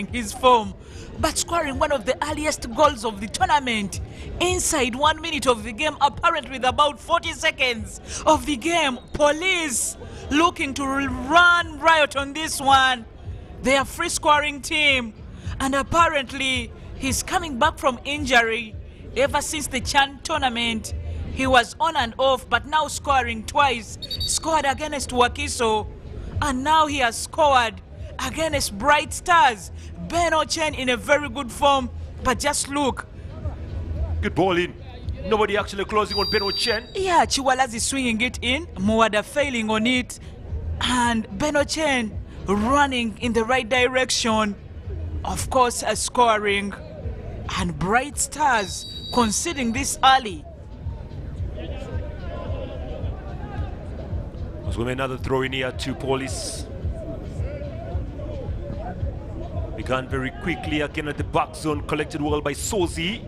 his form, but scoring one of the earliest goals of the tournament inside 1 minute of the game, apparently with about 40 seconds of the game. Police looking to run riot on this one. They are free scoring team, and apparently he's coming back from injury. Ever since the Chan tournament, he was on and off, but now scoring twice. Scored against Wakiso, and now he has scored against Bright Stars. Ben Ochen in a very good form, but just look. Good ball in. Nobody actually closing on Ben Ochen. Yeah, Chiwalazi swinging it in, Mwada failing on it, and Ben Ochen running in the right direction. Of course, scoring, and Bright Stars conceding this early. There's going to be another throw in here to Police. Began very quickly again at the back zone, collected well by Sozi.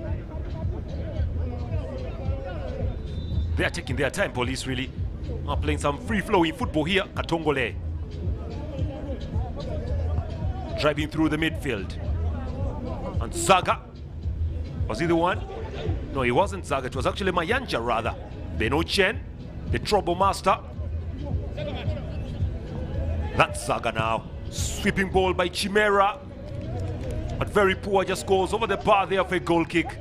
They are taking their time, Police really. Are playing some free-flowing football here. Katongole driving through the midfield. And Zaga, was he the one? No, he wasn't Zaga, it was actually Mayanja rather. Ben Ochen, the trouble master. That's Zaga now. Sweeping ball by Chimera. But very poor, just goes over the bar there for a goal kick.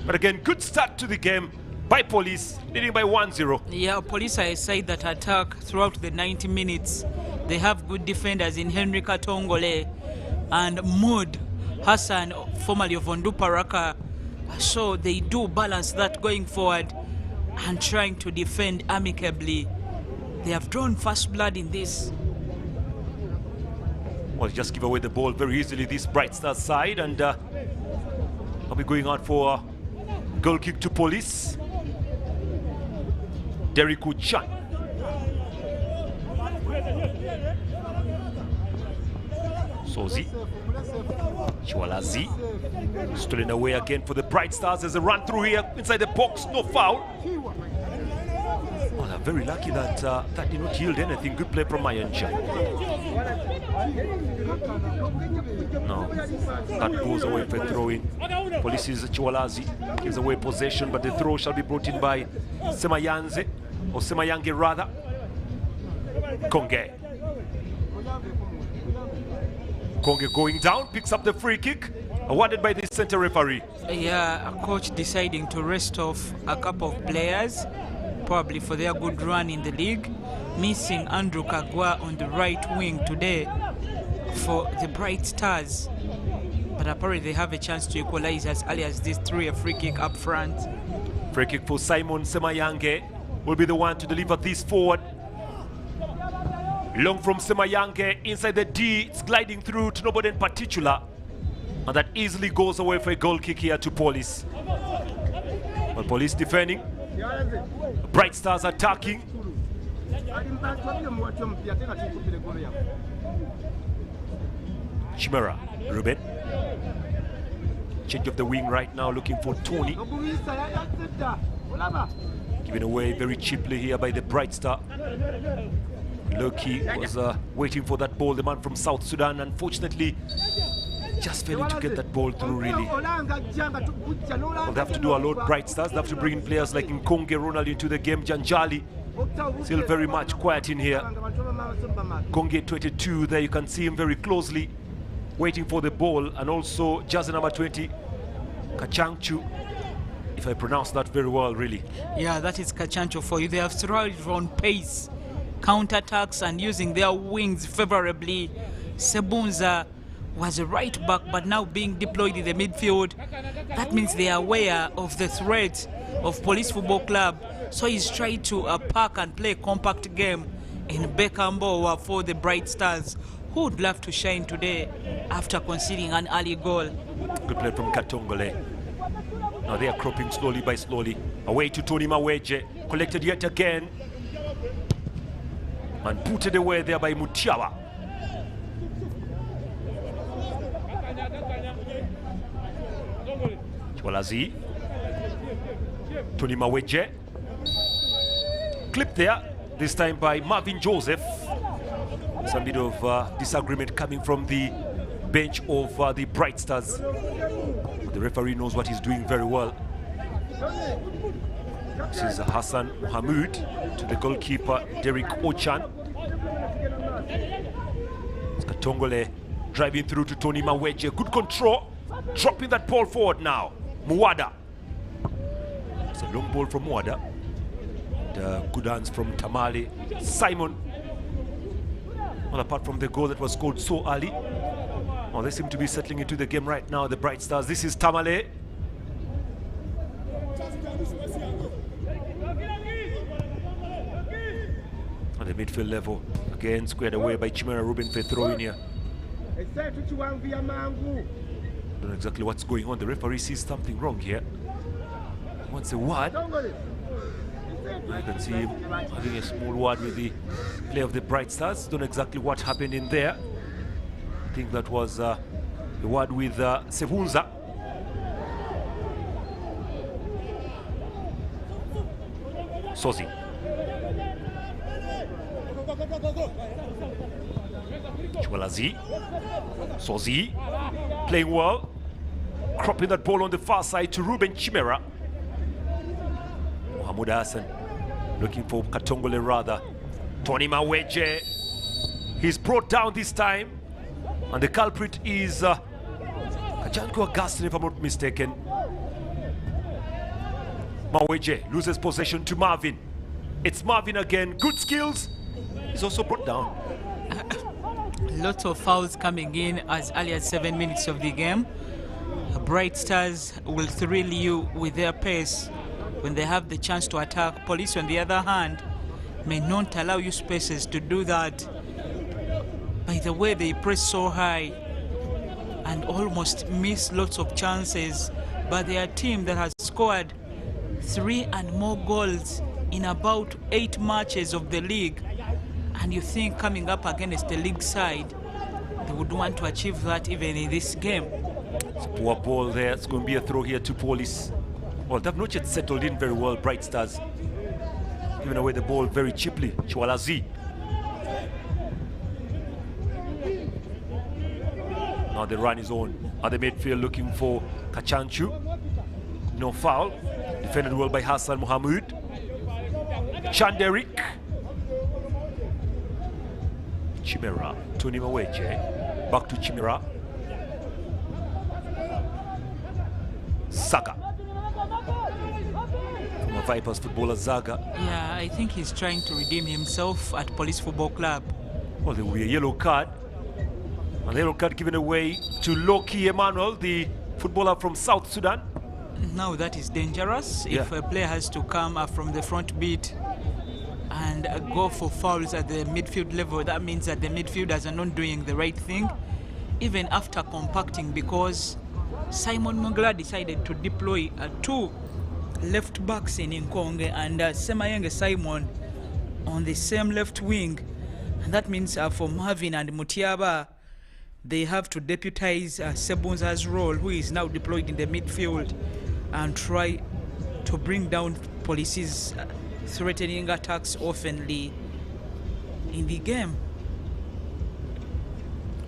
But again, good start to the game by Police, leading by 1-0. Yeah, Police are a side that attack throughout the 90 minutes. They have good defenders in Henry Katongole and Mood Hassan, formerly of Onduparaka. So they do balance that going forward and trying to defend amicably. They have drawn first blood in this. Well, just give away the ball very easily, this Bright Stars side, and I'll be going out for a goal kick to Police. Derek Uchan. Sozi. Chiwalazi. Stolen away again for the Bright Stars. There's a run through here inside the box, no foul. Well, I'm very lucky that that did not yield anything. Good play from Mayanja. No, that goes away for throwing. Police's Chiwalazi gives away possession, but the throw shall be brought in by Semayanze, or Semayange rather. Konge. Konge going down, picks up the free kick, awarded by the center referee. Yeah, a coach deciding to rest off a couple of players, probably for their good run in the league. Missing Andrew Kagwa on the right wing today for the Bright Stars. But apparently they have a chance to equalize as early as this through a free kick up front. Free kick for Simon Semayange will be the one to deliver this forward. Long from Semayange inside the D, it's gliding through to nobody in particular. And that easily goes away for a goal kick here to Police. But Police defending. Bright Stars attacking. Chimera, Ruben. Change of the wing right now, looking for Tony. Given away very cheaply here by the Bright Star. Loki was waiting for that ball, the man from South Sudan, unfortunately just failing to get that ball through really. Well, they have to do a lot, Bright Stars. They have to bring in players like Nkonge Ronald into the game. Janjali still very much quiet in here. Konge 22 there, you can see him very closely waiting for the ball, and also jersey number 20 Kachangchu, if I pronounce that very well really. Yeah, that is Kachancho for you. They have thrived on pace, counter-attacks, and using their wings favorably. Sebunza was a right back, but now being deployed in the midfield. That means they are aware of the threat of Police Football Club, so he's trying to pack and play a compact game in Bekamboa for the Bright Stars, who would love to shine today after conceding an early goal. Good play from Katongole. Now they are cropping slowly by slowly. Away to Tony Maweje, collected yet again and put it away there by Mutiawa. Chwalazi, Tony Maweje, clip there, this time by Marvin Joseph. Some bit of disagreement coming from the bench of the Bright Stars. The referee knows what he's doing very well. This is Hassan Mohamud to the goalkeeper Derek Ochan. It's Katongole driving through to Tony Maweje. Good control, dropping that ball forward now. Muwada. It's a long ball from Muwada. Good hands from Tamale. Simon. Well, apart from the goal that was scored so early. Well, they seem to be settling into the game right now, the Bright Stars. This is Tamale. On the midfield level, again squared away by Chimera Ruben for throw in here. Don't know exactly what's going on. The referee sees something wrong here. He wants a word. You can see him having a small word with the player of the Bright Stars. Don't know exactly what happened in there. I think that was the word with Sevunza. Sozi. Chwalazi. Sozi. Playing well. Cropping that ball on the far side to Ruben Chimera. Mohamed Hassan looking for Katongole rather. Tony Maweje. He's brought down this time. And the culprit is Kajanko Augustine, if I'm not mistaken. Maweje loses possession to Marvin. It's Marvin again. Good skills. He's also brought down. Lots of fouls coming in as early as 7 minutes of the game. Bright Stars will thrill you with their pace when they have the chance to attack. Police, on the other hand, may not allow you spaces to do that. By the way, they press so high and almost miss lots of chances. But they are a team that has scored 3 and more goals in about 8 matches of the league. And you think coming up against the league side, they would want to achieve that even in this game. It's a poor ball there. It's going to be a throw here to Police. Well, they've not yet settled in very well, Bright Stars. Giving away the ball very cheaply. Chwalazi. Now the run is on at the midfield looking for Kachanchu. No foul. Defended well by Hassan Mohamud. Chanderik. Chimera. Tony Maweje. Back to Chimera. Zaga. From a Vipers footballer, Zaga. Yeah, I think he's trying to redeem himself at Police Football Club. Well, there will be a yellow card. And the yellow card given away to Loki Emmanuel, the footballer from South Sudan. Now that is dangerous. Yeah. If a player has to come up from the front beat and go for fouls at the midfield level, that means that the midfielders are not doing the right thing, even after compacting, because Simon Mongla decided to deploy 2 left backs in Nkonge and Semayenge Simon on the same left wing. And that means for Marvin and Mutiaba, they have to deputize Sebunza's role, who is now deployed in the midfield, and try to bring down Police's threatening attacks oftenly in the game.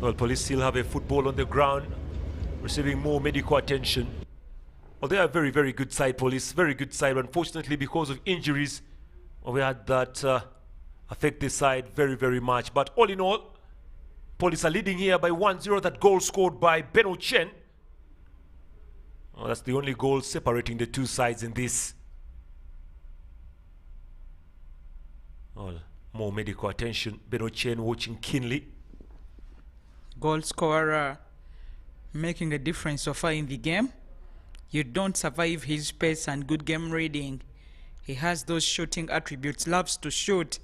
Well, Police still have a football on the ground, receiving more medical attention. Well, they are a very, very good side, Police. Very good side. Unfortunately, because of injuries, we had that affect this side very, very much. But all in all, Police are leading here by 1-0. That goal scored by Beno Chen. Well, that's the only goal separating the two sides in this. Well, more medical attention. Beno Chen watching keenly. Goal scorer making a difference so far in the game. You don't survive his pace and good game reading. He has those shooting attributes, loves to shoot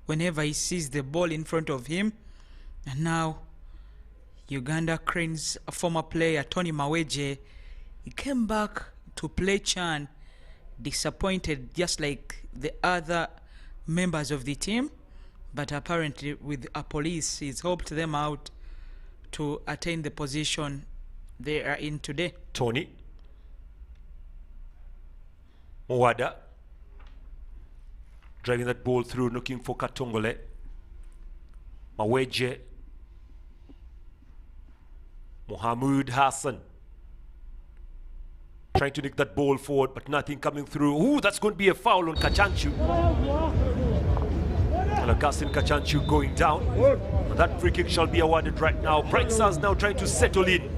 whenever he sees the ball in front of him. And now, Uganda Cranes former player Tony Maweje, he came back to play Chan, disappointed just like the other members of the team, but apparently with a Police, he's helped them out to attain the position they are in today. Tony. Mwada. Driving that ball through, looking for Katongole. Maweje. Mohammed Hassan trying to nick that ball forward, but nothing coming through. Ooh, that's going to be a foul on Kachanchu. And Augustine Kachanchu going down. And that free kick shall be awarded right now. Bright Stars now trying to settle in.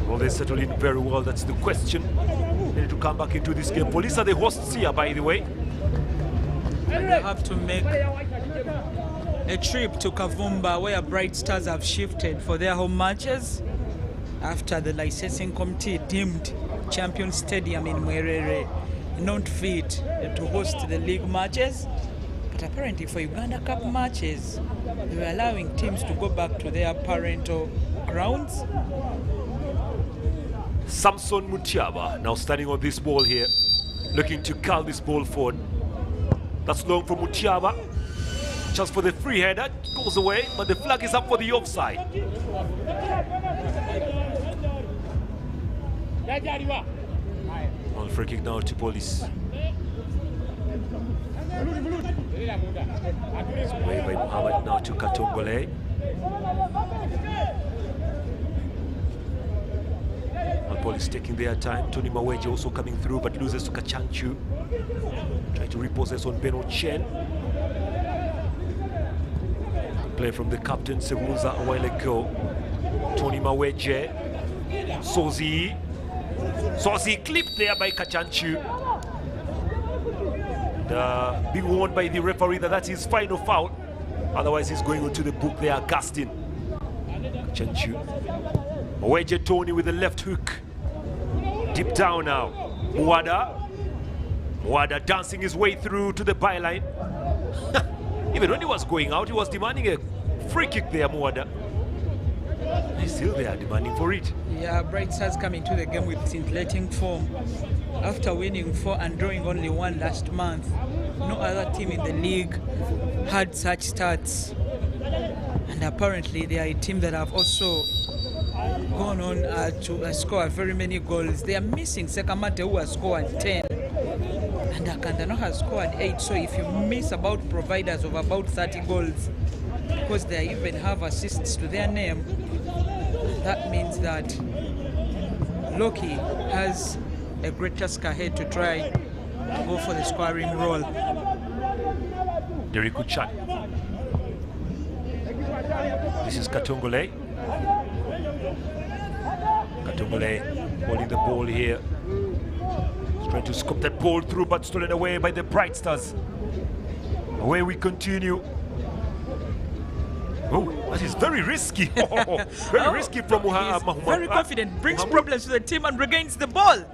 Will they settle in very well? That's the question. They need to come back into this game. Police are the hosts here, by the way. And they have to make a trip to Kavumba, where Bright Stars have shifted for their home matches after the licensing committee deemed Champion Stadium in Mwerere not fit to host the league matches. But apparently for Uganda Cup matches, they were allowing teams to go back to their parental grounds. Samson Mutiaba now standing on this ball here, looking to curl this ball forward. That's long from Mutiaba. Chance for the free header, goes away, but the flag is up for the offside. Well, free kick now to Police. Away by Muhammad now to Katongole. Well, Police taking their time. Tony Maweje also coming through, but loses to Kachanchu. Trying to repossess on Beno Chen. Play from the captain Serunza a while ago. Tony Maweje. Sozi clipped there by Kachanchu. Being warned by the referee that that's his final foul. Otherwise he's going onto the book there, Augustine Kachanchu. Maweje Tony with the left hook. Deep down now. Muada dancing his way through to the byline. Even when he was going out, he was demanding a free kick there, Muada. He's still there demanding for it. Yeah, Bright Stars coming to the game with scintillating form. After winning 4 and drawing only 1 last month, no other team in the league had such stats. And apparently they are a team that have also gone on to score very many goals. They are missing Sekamate, who has scored 10. And Akandano has scored 8. So if you miss about providers of about 30 goals, because they even have assists to their name, that means that Loki has a great task ahead to try to go for the scoring role. Derek Uchan. This is Katongole. Katongole holding the ball here. He's trying to scoop that ball through, but stolen away by the Bright Stars. Away we continue. Oh, that is very risky. Very risky from Muhammad. Very confident, brings problems to the team and regains the ball.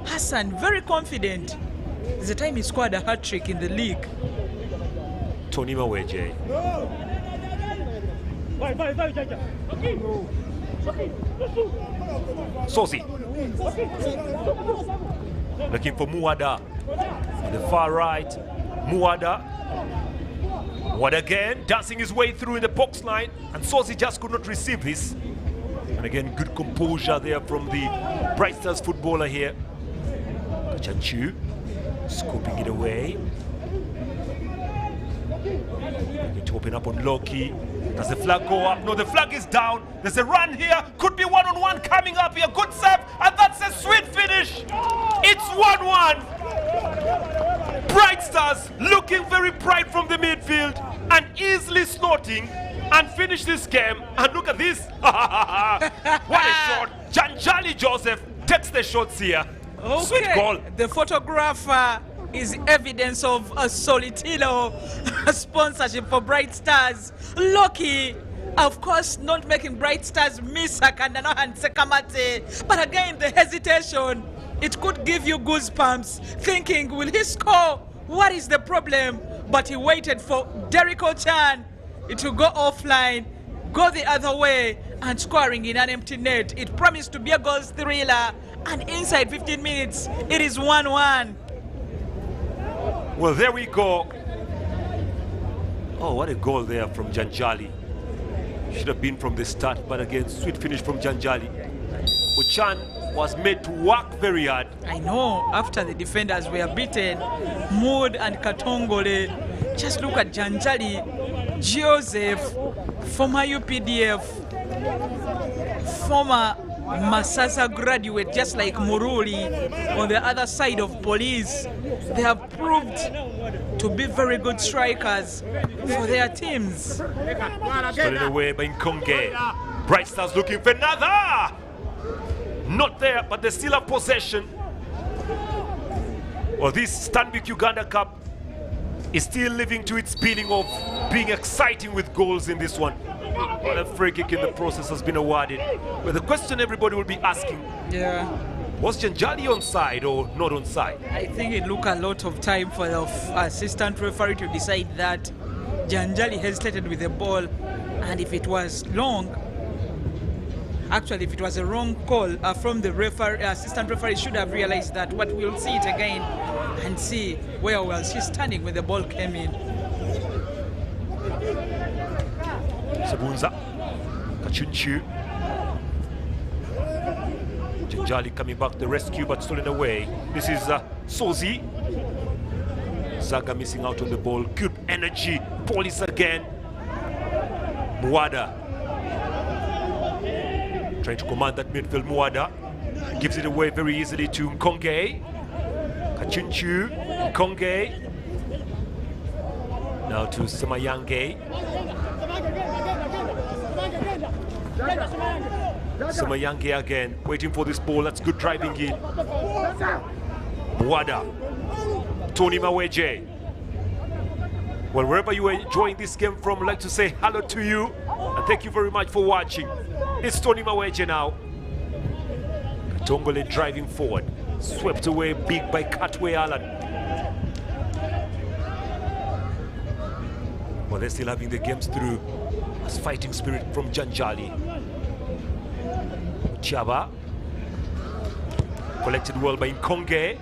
Hassan, very confident. It's the time he scored a hat-trick in the league. Tony Maweje. Sozi. Looking for Muada. On the far right, Muada. Muada again, dancing his way through in the box line. And Sozi just could not receive this. And again, good composure there from the Bright Stars footballer here. Kachanchu, scooping it away. Need to open up on Loki. Does the flag go up? No, the flag is down. There's a run here. Could be one-on-one coming up here. Good save, and that's a sweet finish. It's 1-1. Bright Stars looking very bright from the midfield and easily slotting and finish this game. And look at this. What a shot. Janjali Joseph takes the shots here. Okay. Sweet goal. The photographer is evidence of a Solitino sponsorship for Bright Stars. Loki, of course, not making Bright Stars miss Akandano and Sekamate. But again, the hesitation, it could give you goosebumps, thinking, will he score? What is the problem? But he waited for Derek Ochan to go offline, go the other way, and scoring in an empty net. It promised to be a goal thriller, and inside 15 minutes, it is 1-1. Well, there we go. Oh, what a goal there from Janjali. Should have been from the start, but again, sweet finish from Janjali. Ochan was made to work very hard. I know, after the defenders were beaten, Mood and Katongole, just look at Janjali, Joseph, former UPDF, former Masasa graduate, just like Muruli on the other side of Police. They have proved to be very good strikers for their teams. Stolen away by Nkonge. Bright Stars looking for another. Not there, but they still have possession. Well, this Stanbic Uganda Cup is still living to its billing of being exciting with goals in this one. Well, a free kick in the process has been awarded. But the question everybody will be asking, was Janjali onside or not onside? I think it took a lot of time for the assistant referee to decide that Janjali hesitated with the ball, and if it was long, actually if it was a wrong call from the referee, assistant referee should have realized that. But we'll see it again and see where was she standing when the ball came in. Sabunza, Kachunchu. Janjali coming back to the rescue but stolen away. This is Sozi. Zaga missing out on the ball. Good energy. Police again. Muada trying to command that midfield. Muada gives it away very easily to Nkonge. Kachunchu. Nkonge. Now to Semayange. Semayange again, waiting for this ball. That's good driving in. Muada. Tony Maweje. Well, wherever you are enjoying this game from, I'd like to say hello to you and thank you very much for watching. It's Tony Maweje now. Tongole driving forward. Swept away big by Katwe Allen. Well, they're still having the games through as fighting spirit from Janjali. Chaba. Collected well by Nkonge.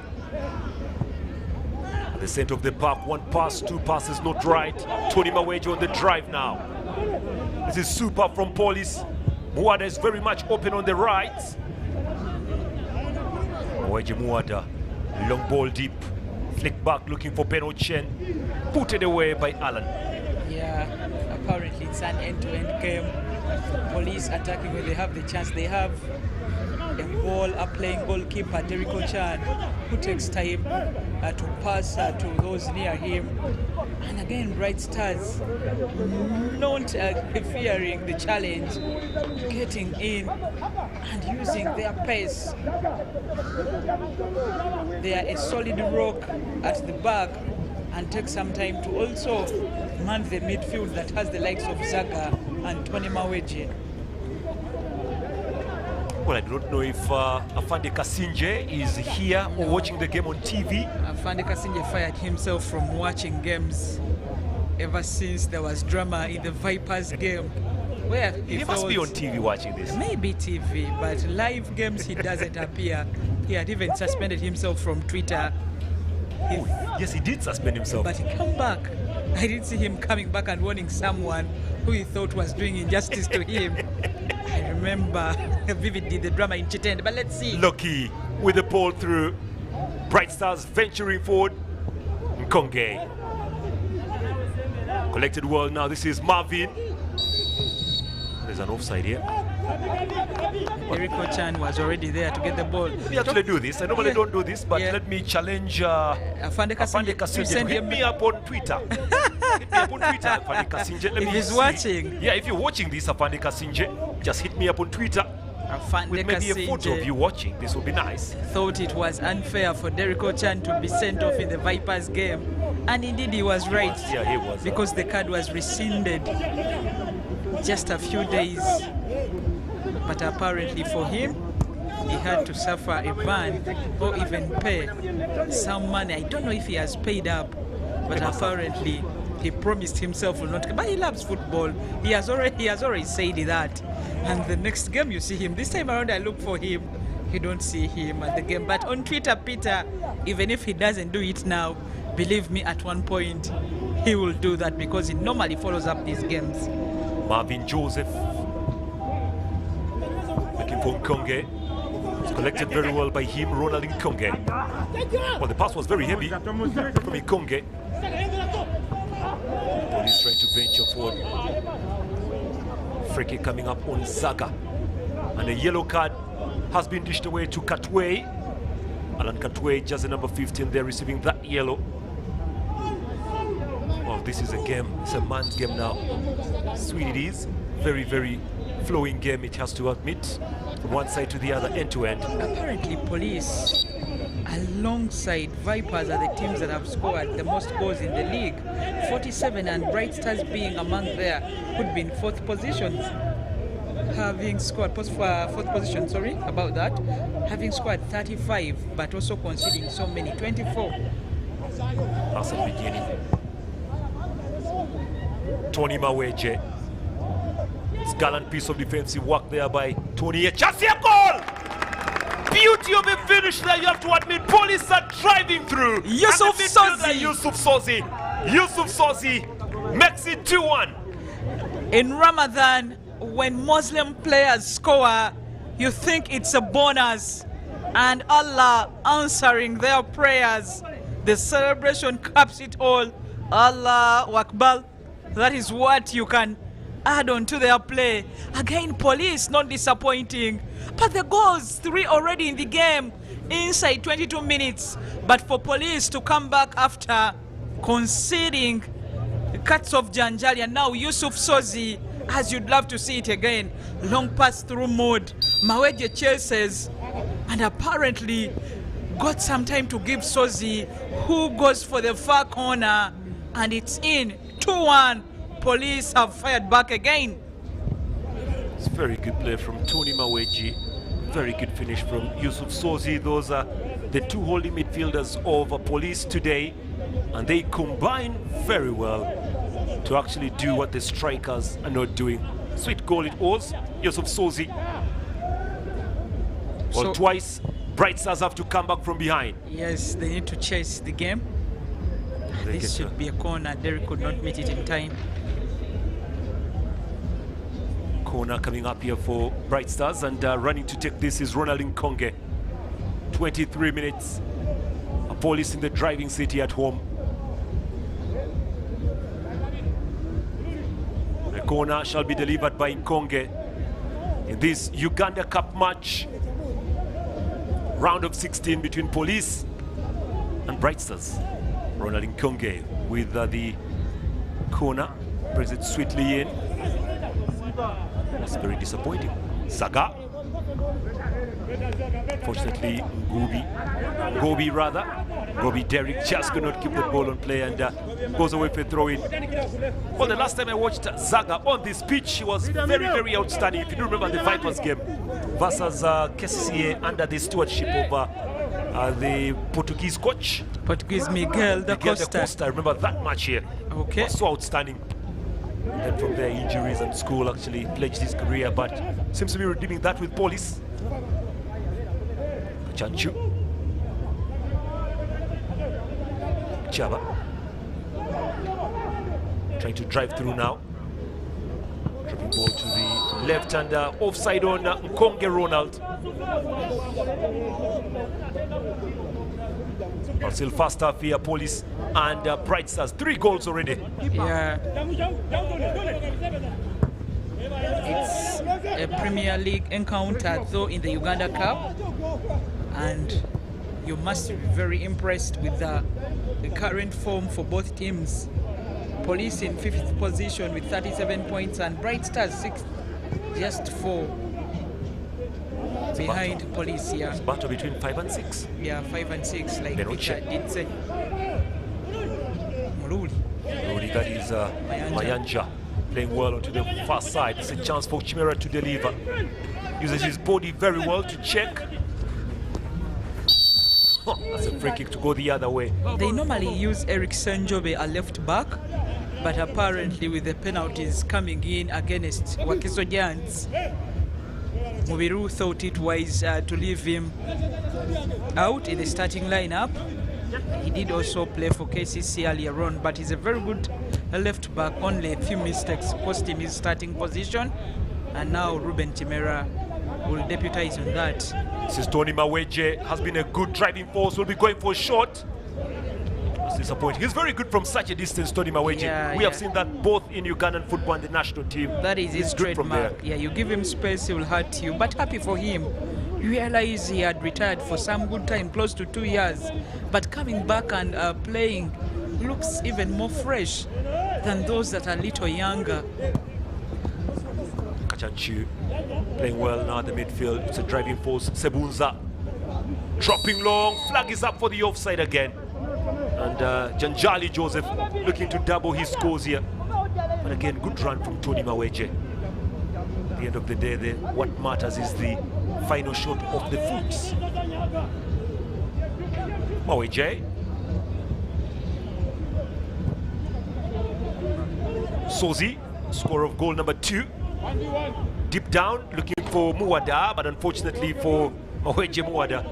At the center of the park, one pass, two passes, not right. Tony Maweje on the drive now. This is super from Police. Muada is very much open on the right. Maweje Muada, long ball deep. Flick back looking for Beno Chen. Put it away by Allen. Yeah, apparently it's an end-to-end game. Police attacking when they have the chance. They have a ball, a playing goalkeeper, Derrick Chan, who takes time to pass to those near him. And again, Bright Stars not fearing the challenge, getting in and using their pace. They are a solid rock at the back and take some time to also man the midfield that has the likes of Zaga and Tony Maweje. Well, I don't know if Afande Kasinje is here or watching the game on TV. Afande Kasinje fired himself from watching games ever since there was drama in the Vipers game. Where he must be on TV watching this. Maybe TV, but live games he doesn't appear. He had even suspended himself from Twitter. Yes, he did suspend himself. But he came back. I didn't see him coming back and warning someone who he thought was doing injustice to him. I remember vividly the drama in Chitend, but let's see. Lucky with the ball through. Bright Stars venturing forward. Nkonge. Collected well now. This is Marvin. There's an offside here. Derrick Chan was already there to get the ball. We actually do this. I normally don't do this, but let me challenge Afande Kasinje to hit me up on Twitter. Hit me up on Twitter, Afande Kasinje. If he's watching. Yeah, if you're watching this, Afande Kasinje, just hit me up on Twitter. With maybe a photo of you watching. This would be nice. Thought it was unfair for Derrick Chan to be sent off in the Vipers game. And indeed he was right. Yeah, he was. Because the card was rescinded just a few days. But apparently for him, he had to suffer a ban or even pay some money. I don't know if he has paid up, but apparently he promised himself will not. But he loves football. He has already said that. And the next game you see him. This time around I look for him. You don't see him at the game. But on Twitter, Peter, even if he doesn't do it now, believe me, at one point he will do that because he normally follows up these games. Marvin Joseph. Looking for Nkonge. It's collected very well by him, Ronald Nkonge. Well, the pass was very heavy from Nkonge. Police trying to venture forward. free kick coming up on Zaga. And a yellow card has been dished away to Katwe. Alan Katwe, jersey number 15, they're receiving that yellow. Well, this is a game. It's a man's game now. Sweet it is. Very, very flowing game, it has to admit. From one side to the other, end to end. Apparently, Police, alongside Vipers, are the teams that have scored the most goals in the league. 47, and Bright Stars being among there, could be in fourth positions. Having scored fourth position, sorry about that, having scored 35 but also conceding so many, 24. That's the beginning. Tony Maweje. It's gallant piece of defensive work there by Tony. Just a goal! Beauty of a finish there, you have to admit. Police are driving through. Yusuf Sozi. Yusuf Sozi makes it 2-1. In Ramadan, when Muslim players score, you think it's a bonus, and Allah answering their prayers. The celebration caps it all. Allahu Akbar. That is what you can add on to their play. Again, Police not disappointing, but the goals, 3 already in the game inside 22 minutes. But for Police to come back after conceding the cuts of Janjali, and now Yusuf Sozi, as you'd love to see it again, long pass through mode. Maweje chases and apparently got some time to give Sozi, who goes for the far corner, and it's in. 2-1. Police have fired back again. It's very good play from Tony Maweji. Very good finish from Yusuf Sozi. Those are the two holding midfielders of Police today, and they combine very well to actually do what the strikers are not doing. Sweet goal it was. Yusuf Sozi. Well, So, twice Bright Stars have to come back from behind. yes, they need to chase the game. They This get should be a corner. Derek could not meet it in time. Corner coming up here for Bright Stars, and running to take this is Ronald Nkonge. 23 minutes. Police in the driving city at home. The corner shall be delivered by Nkonge in this Uganda Cup match. Round of 16 between Police and Bright Stars. Ronald Nkonge with the corner, brings it sweetly in. That's very disappointing. Saga. Fortunately, Gobi Derek just could not keep the ball on play, and goes away for a throw-in. Well, the last time I watched Zaga on this pitch, she was very, very outstanding. If you do remember the Vipers game versus KCCA under the stewardship of the Portuguese coach. Portuguese Miguel da Costa. I remember that match here. Okay. Was so outstanding. And from there, injuries and school actually pledged his career, but seems to be redeeming that with Police. Chanchu. Chaba. Trying to drive through now. Dropping ball to the left, and offside on Nkonge Ronald. Still fast up here, Police and Bright Stars. 3 goals already. Yeah. It's a Premier League encounter, though, in the Uganda Cup. And you must be very impressed with the current form for both teams. Police in 5th position with 37 points, and Bright Stars 6th, just 4 behind Police. Yeah. It's battle between 5 and 6. Yeah, 5 and 6, like Richard did say. Muruli. That is Mayanja playing well onto the far side. It's a chance for Chimera to deliver. Uses his body very well to check. That's a free kick to go the other way. They normally use Eric Senjobe, a left back, but apparently with the penalties coming in against Wakiso Giants, Mubiru thought it wise to leave him out in the starting lineup. He did also play for KCC earlier on, but he's a very good left back. Only a few mistakes cost him his starting position, and now Ruben Chimera will deputize on that. This is Tony Maweje, has been a good driving force, will be going for a shot. It's disappointing. He's very good from such a distance, Tony Maweje. Yeah, we have seen that both in Ugandan football and the national team. That is his trademark. Yeah, you give him space, he will hurt you. But happy for him. You realize he had retired for some good time, close to 2 years. But coming back and playing looks even more fresh than those that are a little younger. Kachanchu playing well now at the midfield. It's a driving force. Sebunza dropping long. Flag is up for the offside again. And Janjali Joseph looking to double his scores here. But again, good run from Tony Maweje. At the end of the day, what matters is the final shot of the foot. Maweje. Sozi, scorer of goal number 2. Deep down, looking for Muwada, but unfortunately for Maweje Muwada,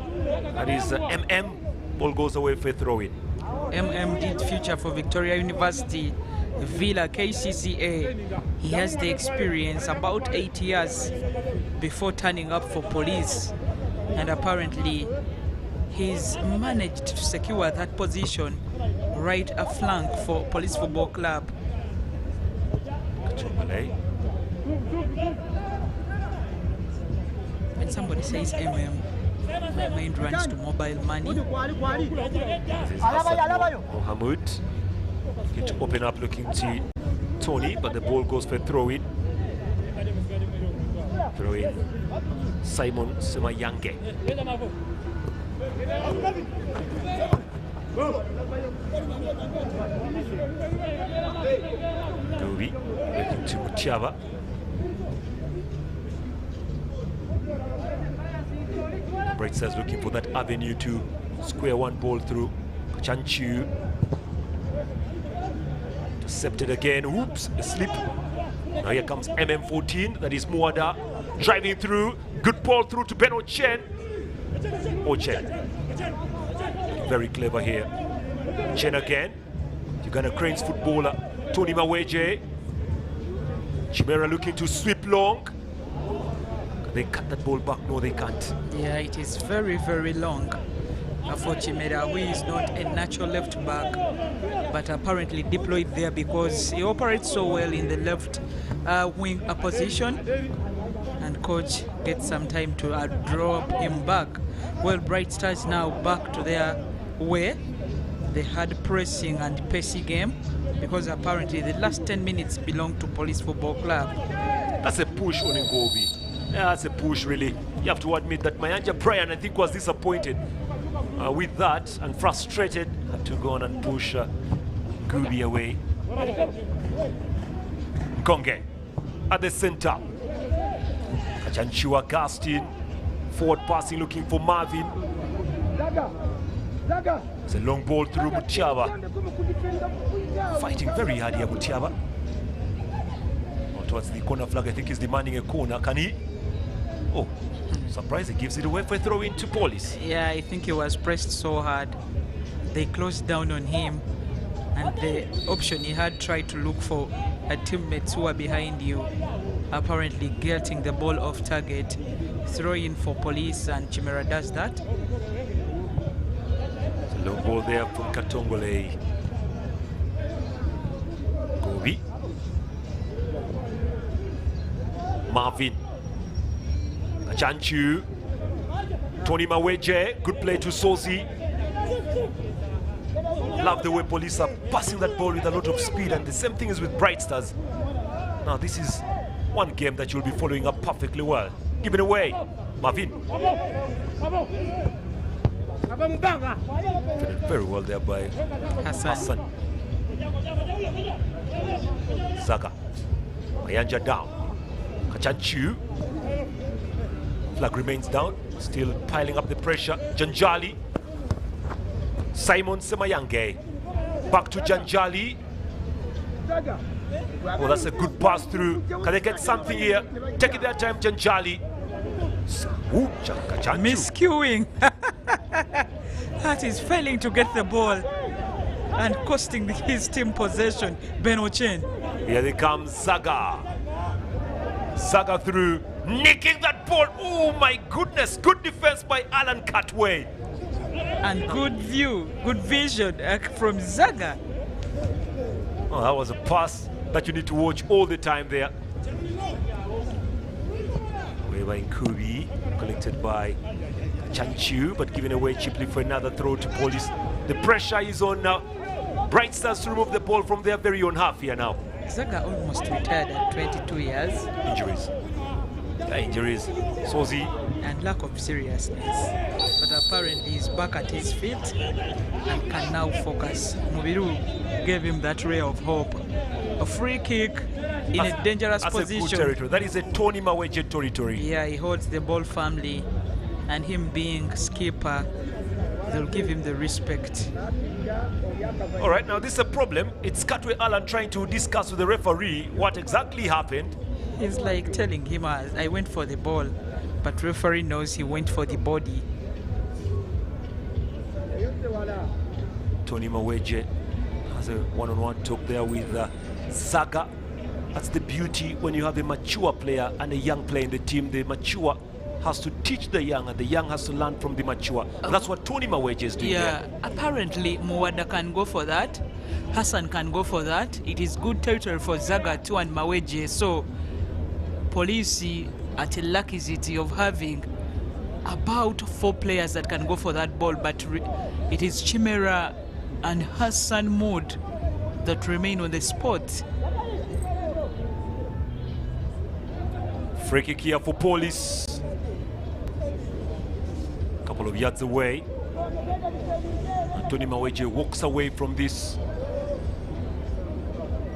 that is MM. Ball goes away for a throw-in. MM did feature for Victoria University, Villa, KCCA. He has the experience, about 8 years before turning up for police. And apparently, he's managed to secure that position right a flank for Police Football Club. When somebody says MM, my mind runs to mobile money. Mohamud going to open up looking to Tony, but the ball goes for a throw-in. Throw-in. Simon Semayange. Gobi looking to Mutiava. Bright Stars looking for that avenue to square one ball through. Chanchu intercepted again. Oops, a slip. Now here comes MM14. That is Muada driving through. Good ball through to Ben Ochen. Ochen. Very clever here. Chen again. Uganda Cranes footballer Tony Maweje. Chimera looking to sweep long. They cut that ball back. No, they can't. Yeah, it is very, very long for Chimera, who is not a natural left back, but apparently deployed there because he operates so well in the left wing position. And coach gets some time to drop him back. Well, Bright Stars now back to their way. They had pressing and pacey game because apparently the last 10 minutes belong to Police Football Club. That's a push on Ngobi. Yeah, that's a push, really. You have to admit that Mayanja Brian, I think, was disappointed with that and frustrated. Had to go on and push Ngubi away. Konge at the center. Kachanchu Augustine. Forward passing, looking for Marvin. It's a long ball through Mutiaba. Fighting very hard here, Mutiaba. Towards the corner flag, I think he's demanding a corner. Can he? Oh, surprise, he gives it away for a throw into Police. Yeah, I think he was pressed so hard. They closed down on him, and the option he had tried to look for teammates who are behind you, apparently getting the ball off target, throw in for Police, and Chimera does that. It's a long ball there from Katongole. Gobi. Marvin. Chanchu. Tony Maweje. Good play to Sozi. Love the way Police are passing that ball with a lot of speed, and the same thing is with Bright Stars. Now this is one game that you'll be following up perfectly well. Give it away. Marvin. Very well there by Hassan. Zaga. Mayanja down. Kachanchu. Flag remains down. Still piling up the pressure. Janjali. Simon Semayange. Back to Janjali. Oh, that's a good pass through. Can they get something here? Take it their time, Janjali. Ooh, miscuing. That is failing to get the ball and costing his team possession. Ben Ochen. Here they come, Zaga. Zaga through, nicking that ball. Oh my goodness, good defense by Alan Cutway. And good view, good vision from Zaga. Oh, that was a pass that you need to watch all the time there. Away by Nkubi, collected by Chanchu, but given away cheaply for another throw to Police. The pressure is on now. Bright Stars to remove the ball from their very own half here now. Zaga almost retired at 22 years. Injuries. Injuries. Sozi. And lack of seriousness. But apparently he's back at his feet and can now focus. Mubiru gave him that ray of hope. A free kick in a dangerous position. That's a good territory. That is a Tony Maweje territory. Yeah, he holds the ball firmly, and him being skipper, they'll give him the respect. All right, now this is a problem. It's Katwe Alan trying to discuss with the referee what exactly happened. He's like telling him, I went for the ball, but referee knows he went for the body. Tony Maweje has a one-on-one talk there with Zaga. That's the beauty when you have a mature player and a young player in the team. The mature has to teach the young, and the young has to learn from the mature. And that's what Tony Maweje is doing there. Apparently Muwada can go for that. Hassan can go for that. It is good territory for Zaga too and Maweje. So Police at a lucky city of having about 4 players that can go for that ball, but it is Chimera and Hassan Mood that remain on the spot. Free kick here for Police. Couple of yards away. Tony Maweje walks away from this.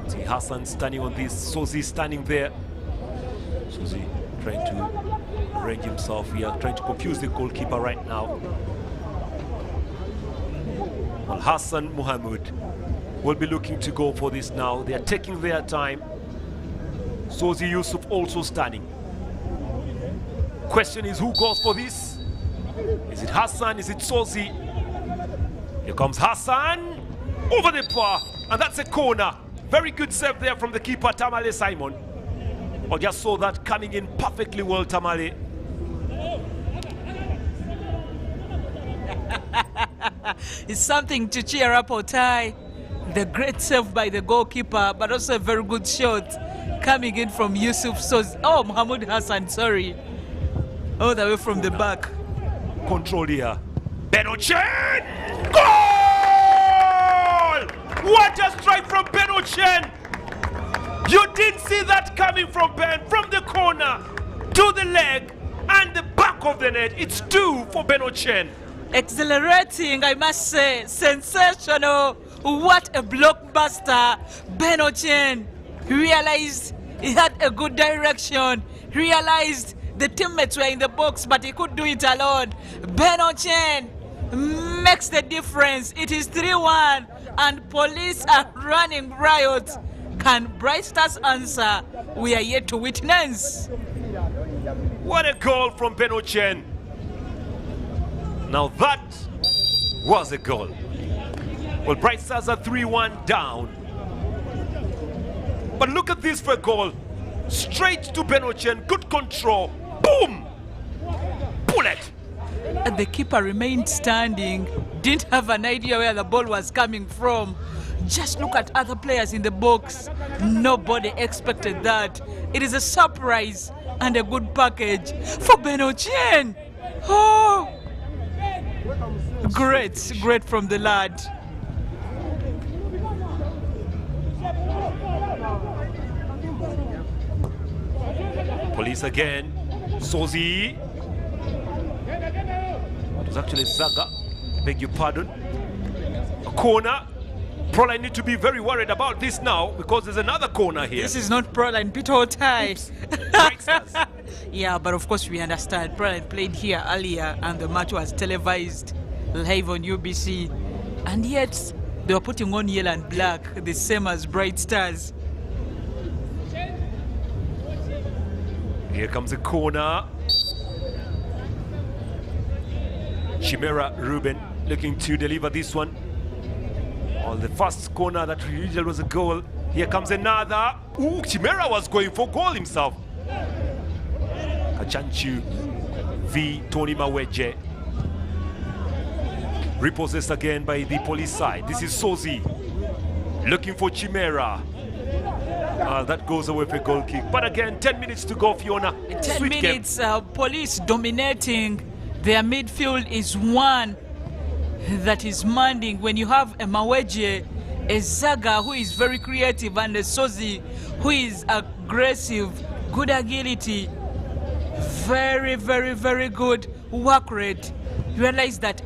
See Hassan standing on this. Sozi standing there. Sozi trying to arrange himself here, trying to confuse the goalkeeper right now. Well, Hassan Muhammad will be looking to go for this now. They are taking their time. Sozi Yusuf also standing. Question is, who goes for this? Is it Hassan? Is it Sozi? Here comes Hassan over the bar, and that's a corner. Very good save there from the keeper Tamale Simon. I just saw that coming in perfectly well, Tamale. It's something to cheer up Otai. The great save by the goalkeeper, but also a very good shot coming in from Yusuf Sozi. Oh, Mohamed Hassan, sorry. All the way from the back. Control here. Benochen! Goal! What a strike from Benochen! You didn't see that coming from Ben, from the corner to the leg and the back of the net. It's 2 for Benochen. Exhilarating, I must say. Sensational. What a blockbuster. Benochen realized he had a good direction. Realized the teammates were in the box, but he could do it alone. Benochen makes the difference. It is 3-1, and Police are running riot. Can Bright Stars answer? We are yet to witness. What a goal from Benochen. Now that was a goal. Well, Bright Stars are 3-1 down. But look at this for a goal. Straight to Benochen, good control. Boom! Bullet! And the keeper remained standing, didn't have an idea where the ball was coming from. Just look at other players in the box. Nobody expected that. It is a surprise and a good package for Benochen. Oh! Great, great from the lad. Police again. Sozi. It was actually Zaga. Beg your pardon. A corner. Probably need to be very worried about this now because there's another corner here. This is not Proline, Peter Otai. Yeah, but of course we understand. Proline played here earlier and the match was televised live on UBC. And yet they were putting on yellow and black, the same as Bright Stars. Here comes a corner. Chimera Ruben looking to deliver this one. On the first corner that usually was a goal. Here comes another. Ooh, Chimera was going for goal himself. Kachanchu v Tony Maweje. Repossessed again by the police side. This is Sozi looking for Chimera. That goes away for a goal kick. But again, 10 minutes to go, Fiona. 10 Sweet minutes, game. Police dominating. Their midfield is one that is manding. When you have a Maweje, a Zaga who is very creative, and a Sozi who is aggressive, good agility, very, very, very good work rate. You realize that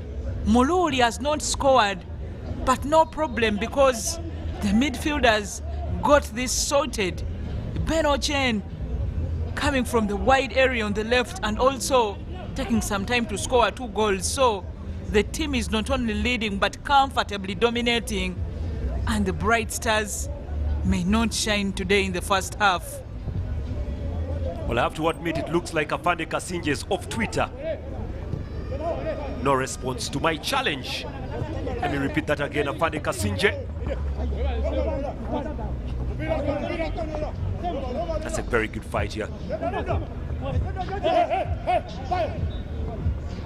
Muluri has not scored, but no problem because the midfielders got this sorted. Ben Ochen coming from the wide area on the left and also taking some time to score 2 goals. So the team is not only leading but comfortably dominating, and the Bright Stars may not shine today in the first half. Well, I have to admit, it looks like Afande Kasinje is off Twitter. No response to my challenge. Let me repeat that again. Afande Kasinje. That's a very good fight here.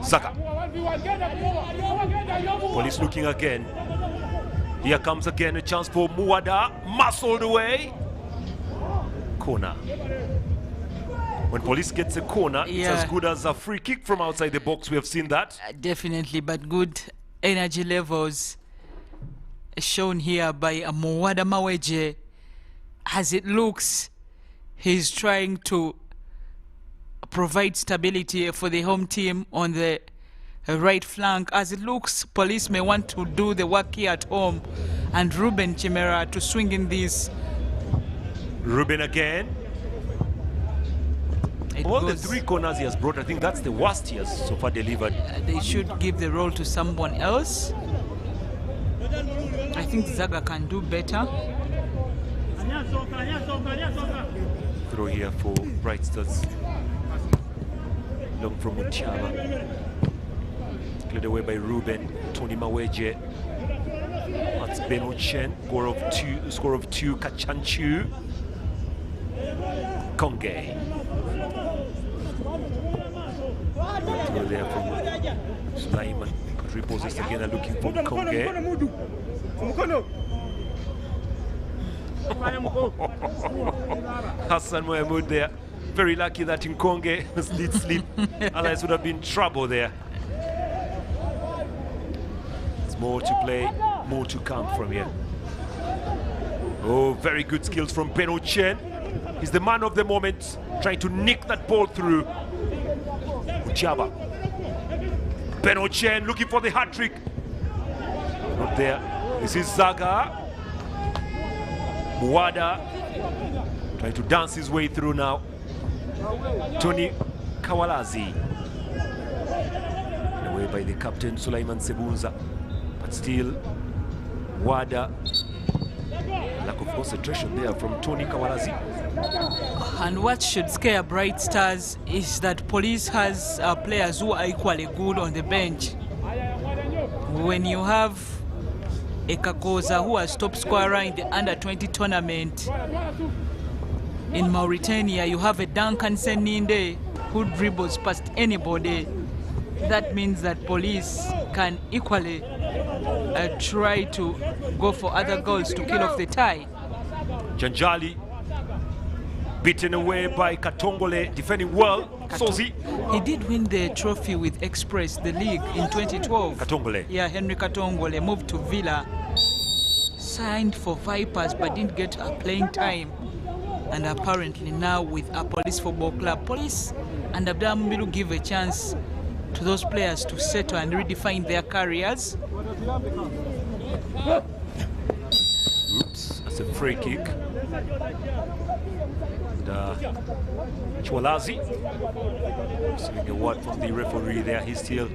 Saka. Police looking again. Here comes again a chance for Muwada. Muscled away. Corner. When Police gets a corner, it's as good as a free kick from outside the box. We have seen that. Definitely, but good energy levels shown here by Muwada Maweje. As it looks, he's trying to provide stability for the home team on the right flank. As it looks, Police may want to do the work here at home, and Ruben Chimera to swing in this. Ruben again. All the 3 corners he has brought, I think that's the worst he has so far delivered. They should give the role to someone else. I think Zaga can do better. Throw here for Bright Stars. Long from Mutiaba. Cleared away by Ruben. Tony Maweje. That's Ben Ochen. Score of two. Kachanchu. Konge. Throw there from Sulaiman. Repossessed again and looking for Konge. Hassan Mohamud there. Very lucky that Nkonge did slip. Otherwise would have been trouble there. It's more to play, more to come from here. Oh, very good skills from Ben Ochen. He's the man of the moment, trying to nick that ball through. Uchaba. Ben Ochen looking for the hat-trick. Not there. This is Zaga. Muwada trying to dance his way through now. Tony Kawalazi. Away by the captain Sulaiman Sebunza. But still, Wada. Lack of concentration there from Tony Kawalazi. And what should scare Bright Stars is that Police has players who are equally good on the bench. When you have a Kakoza who has top scorer in the under-20 tournament in Mauritania, you have a Duncan Seninde who dribbles past anybody. That means that Police can equally try to go for other goals to kill off the tie. Janjali beaten away by Katongole, defending well. Sozi. He did win the trophy with Express, the league, in 2012. Katongole. Yeah, Henry Katongole moved to Villa, signed for Vipers but didn't get a playing time. And apparently now with a Police Football Club. Police and Abdambilu give a chance to those players to settle and redefine their careers. Oops, that's a free kick. Chwalazi receiving a word from the referee there. He's still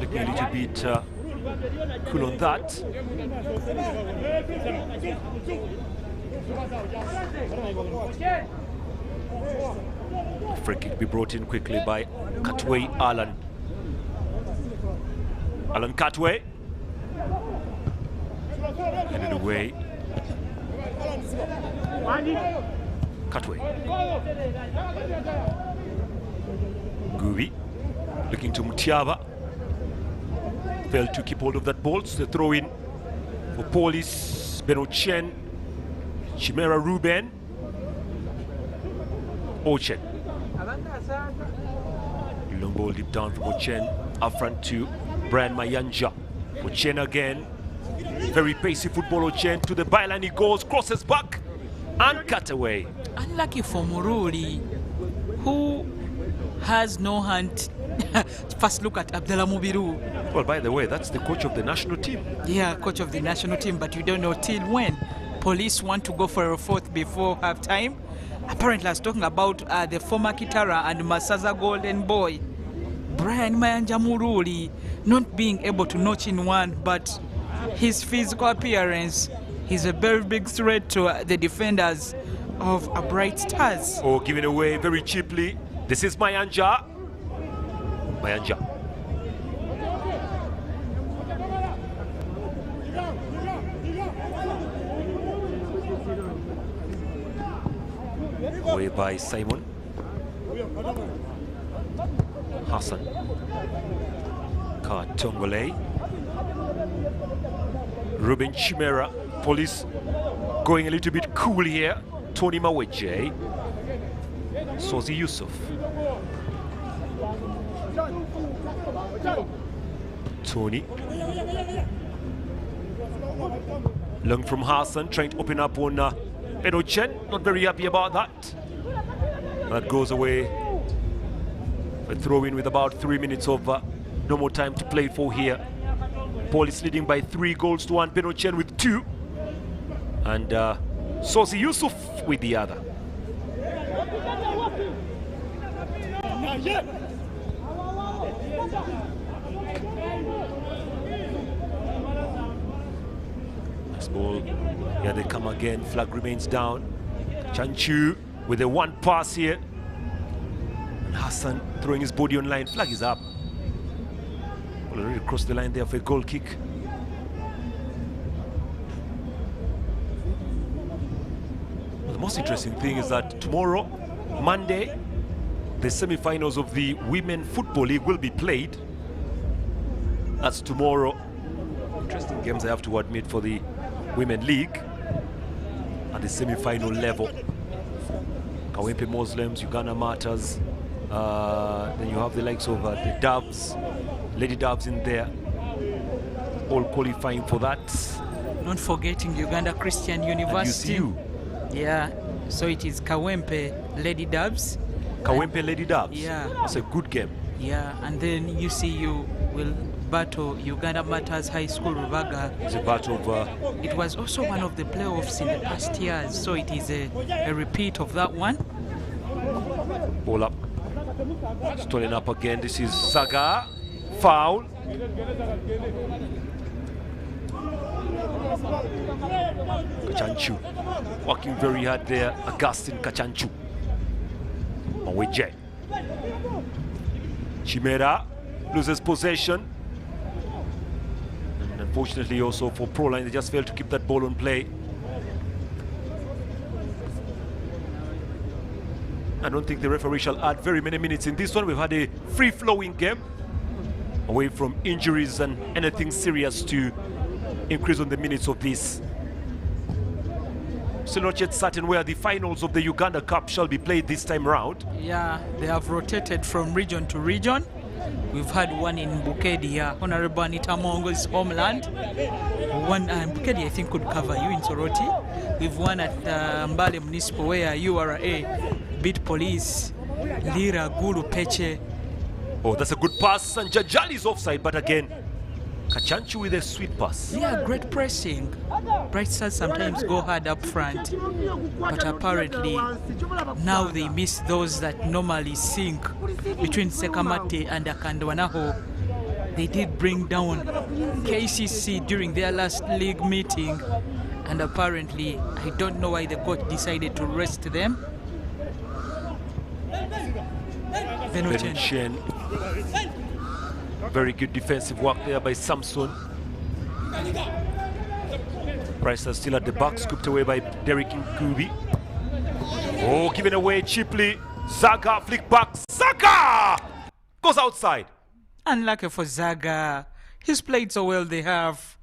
looking a little bit cool on that. Free kick be brought in quickly by Katwe Alan. Alan Katwe. Headed away. Katwe. Gubi looking to Mutiaba. failed to keep hold of that ball. So the throw in for Police, Benochen, Chimera Ruben, Ochen. Long ball deep down from Ochen, up front to Brian Mayanja. Ochen again, very pacey football. Ochen to the byline, he goes, crosses back and cut away. Unlucky for Muruli, who has no hand. First look at Abdallah Mubiru. Well, by the way, that's the coach of the national team. Yeah, coach of the national team, but you don't know till when. Police want to go for a fourth before halftime. Apparently, I was talking about the former Kitara and Masaza Golden Boy. Brian Mayanja Muruli not being able to notch in one, but his physical appearance, he's a very big threat to the defenders of Bright Stars. Oh, giving away very cheaply. This is Mayanja. Mayanja. Away by Simon. Hassan. Katongole. Ruben Chimera. Police going a little bit cool here. Tony Maweje. Sozi Yusuf. Tony. Long from Hassan, trying to open up on Benochen. Not very happy about that. That goes away. A throw in with about 3 minutes of no more time to play for here. Police leading by 3 goals to 1. Benochen with 2. And Sozi Yusuf with the other. Nice ball. Here they come again. Flag remains down. Chanchu with a one pass here. And Hassan throwing his body on line. Flag is up. Well, already crossed the line there for a goal kick. Well, the most interesting thing is that tomorrow, Monday, the semi-finals of the Women Football League will be played. That's tomorrow. Interesting games, I have to admit, for the Women League at the semi-final level. Kawempe Muslims, Uganda Matters. Then you have the likes of the Doves, Lady Doves in there, all qualifying for that. Not forgetting Uganda Christian University. And UCU. Yeah, so it is Kawempe Lady Doves. Kawempe Lady Doves. Yeah. That's a good game. Yeah, and then UCU will battle Uganda Matters High School Rubaga. It's a battle of... It was also one of the playoffs in the past years, so it is a repeat of that one. Ball up. Stolen up again. This is Saga. Foul. Kachanchu working very hard there. Augustine Kachanchu. Maweje. Chimera loses possession. And unfortunately also for Proline, they just failed to keep that ball on play. I don't think the referee shall add very many minutes in this one. We've had a free-flowing game, away from injuries and anything serious to increase on the minutes of this. Still not yet certain where the finals of the Uganda Cup shall be played this time round. Yeah, they have rotated from region to region. We've had one in Bukedi, Honorable Anita Mongo's homeland. One Bukedi, I think, could cover you in Soroti. We've won at Mbale Municipal, where URA beat Police. Lira Guru Peche. Oh, that's a good pass, and Jajali's offside, but again, Kachanchu with a sweet pass. Yeah, great pressing. Bright Stars sometimes go hard up front, but apparently now they miss those that normally sink between Sekamate and Akandwanaho. They did bring down KCC during their last league meeting, and apparently I don't know why the coach decided to rest them. Benochen. Very good defensive work there by Samson. Price is still at the back, scooped away by Derek Nkubi. Oh, given away cheaply. Zaga flick back. Zaga goes outside. Unlucky for Zaga. He's played so well, they have.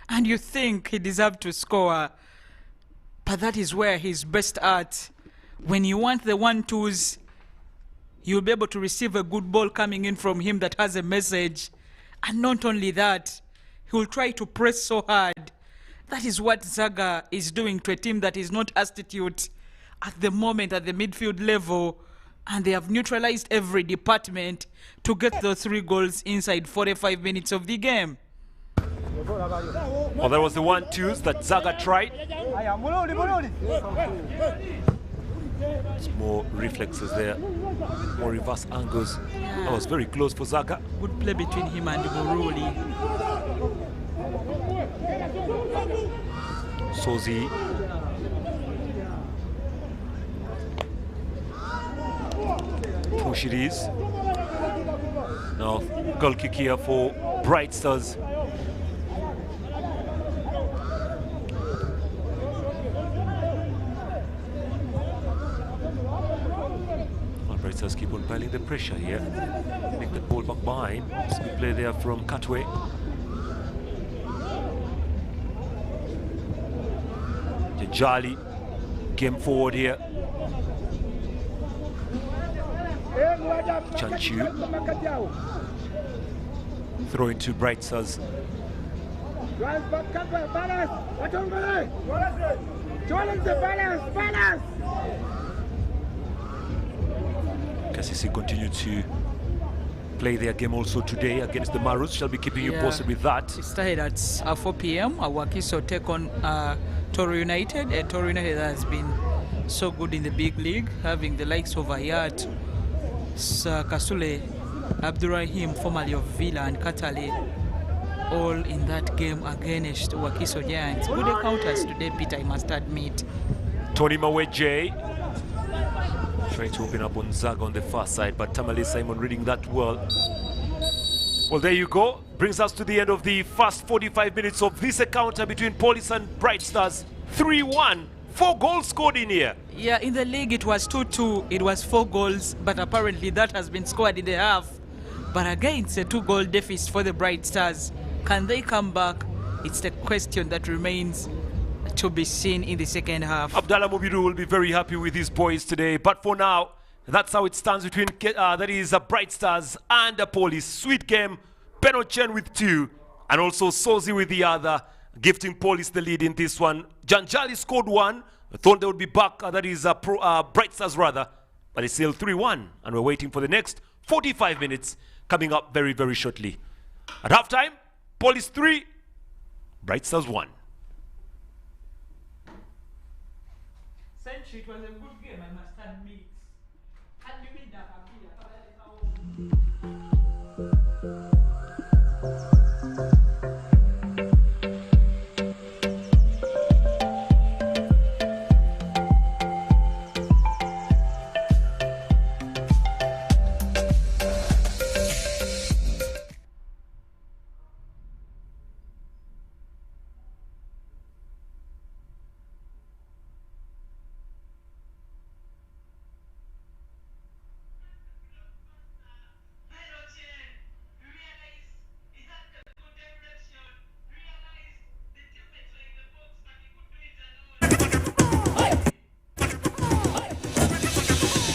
And you think he deserved to score. But that is where he's best at. When you want the 1-2s, you'll be able to receive a good ball coming in from him that has a message. And not only that, he will try to press so hard. That is what Zaga is doing to a team that is not Institute at the moment at the midfield level. And they have neutralized every department to get the 3 goals inside 45 minutes of the game. Well, there was the 1-2s that Zaga tried. It's more reflexes there, more reverse angles. Yeah. That was very close for Zaga. Good play between him and Moruli. Sozi. Push it is. Now, goal kick here for Bright Stars. Bright Stars keep on piling the pressure here. Make the ball back behind. It's a good play there from Katwe. Jali came forward here. Chanchu throwing to Bright Stars. KCC continue to play their game also today against the Marus. Shall be keeping you posted with that. It started at 4 p.m. Wakiso take on Toro United. Toro United has been so good in the big league, having the likes of Ayat, Kasule, Abdurrahim, formerly of Villa, and Katale, all in that game against Wakiso Giants. Good encounters today, Peter, I must admit. Tony Maweje trying to open up on Zaga on the far side, but Tamale Simon reading that well. Well, there you go. Brings us to the end of the first 45 minutes of this encounter between Police and Bright Stars. 3-1. 4 goals scored in here. Yeah, in the league it was 2-2. It was 4 goals, but apparently that has been scored in the half. But again, it's a 2-goal deficit for the Bright Stars. Can they come back? It's the question that remains to be seen in the second half. Abdallah Mubiru will be very happy with his boys today. But for now, that's how it stands between Bright Stars and the Police. Sweet game. Penochen with 2 and also Sozi with the other, gifting Police the lead in this one. Janjali scored 1. I thought they would be back. Bright Stars rather. But it's still 3-1. And we're waiting for the next 45 minutes coming up very, very shortly. At halftime, Police 3, Bright Stars 1. It was a good game, I must admit.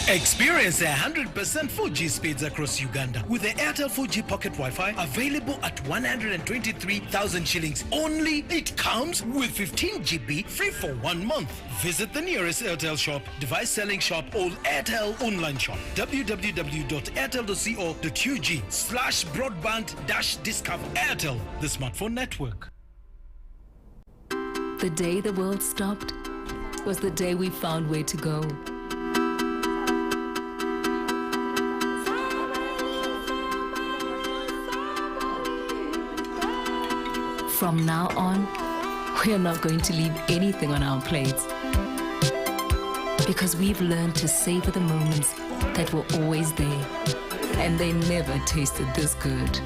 Experience 100% 4G speeds across Uganda with the Airtel 4G Pocket Wi-Fi available at 123,000 shillings only. It comes with 15 GB free for 1 month. Visit the nearest Airtel shop, device selling shop, or Airtel online shop. www.airtel.co.ug/broadband-discover Airtel, the smartphone network. The day the world stopped was the day we found where to go. From now on, we're not going to leave anything on our plates, because we've learned to savor the moments that were always there, and they never tasted this good.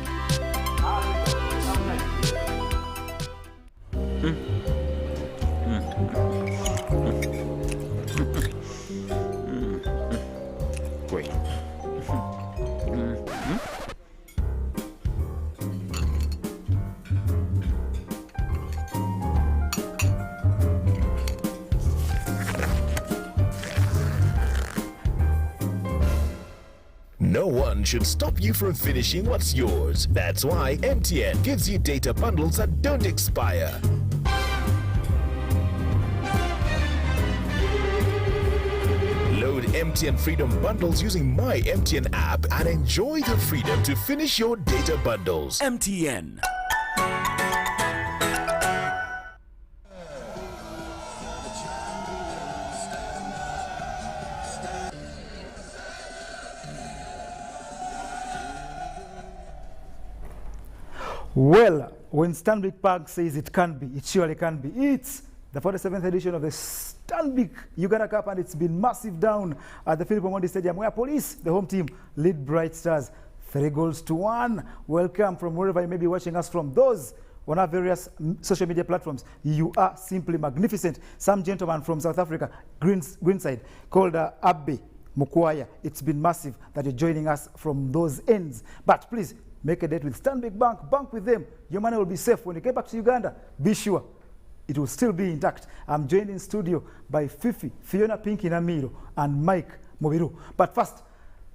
should stop you from finishing what's yours. That's why MTN gives you data bundles that don't expire. Load MTN Freedom Bundles using My MTN app and enjoy the freedom to finish your data bundles. MTN. Well, when Stanbic Park says it can be, it surely can be. It's the 47th edition of the Stanbic Uganda Cup, and it's been massive down at the Philip Omondi Stadium, where Police, the home team, lead Bright Stars 3-1. Welcome from wherever you may be watching us from. Those on our various social media platforms, you are simply magnificent. Some gentleman from South Africa, Greenside, called Abbe Mukwaya. It's been massive that you're joining us from those ends. But please, make a date with Stanbic Bank. Bank with them. Your money will be safe. When you get back to Uganda, be sure it will still be intact. I'm joined in studio by Fifi, Fiona Pinky Namiro, and Mike Mobiru. But first,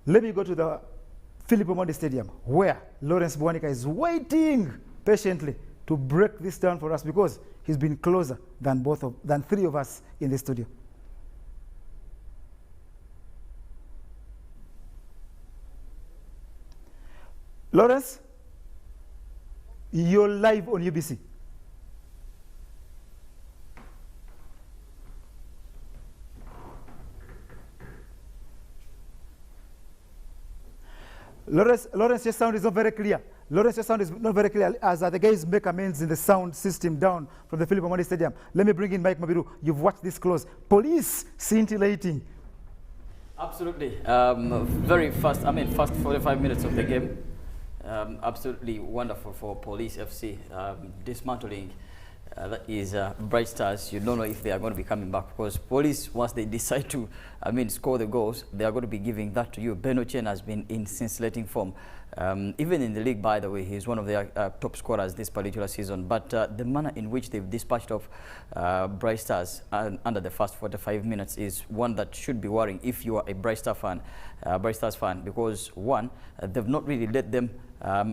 let me go to the Philip Omondi Stadium, where Lawrence Bwanika is waiting patiently to break this down for us, because he's been closer than three of us in the studio. Lawrence, you're live on UBC. Lawrence, your sound is not very clear. Lawrence, your sound is not very clear as the guys make amends in the sound system down from the Philip Omondi Stadium. Let me bring in Mike Mabiru. You've watched this close. Police scintillating. Absolutely. Very fast, first 45 minutes of the game. Absolutely wonderful for Police FC. Dismantling, that is Bright Stars. You don't know if they are going to be coming back, because Police, once they decide to score the goals, they are going to be giving that to you. Beno Chen has been in scintillating form. Even in the league, by the way, he's one of their top scorers this particular season. But the manner in which they've dispatched of Bright Stars under the first 45 minutes is one that should be worrying if you are a Bright Stars fan, because one, they've not really let them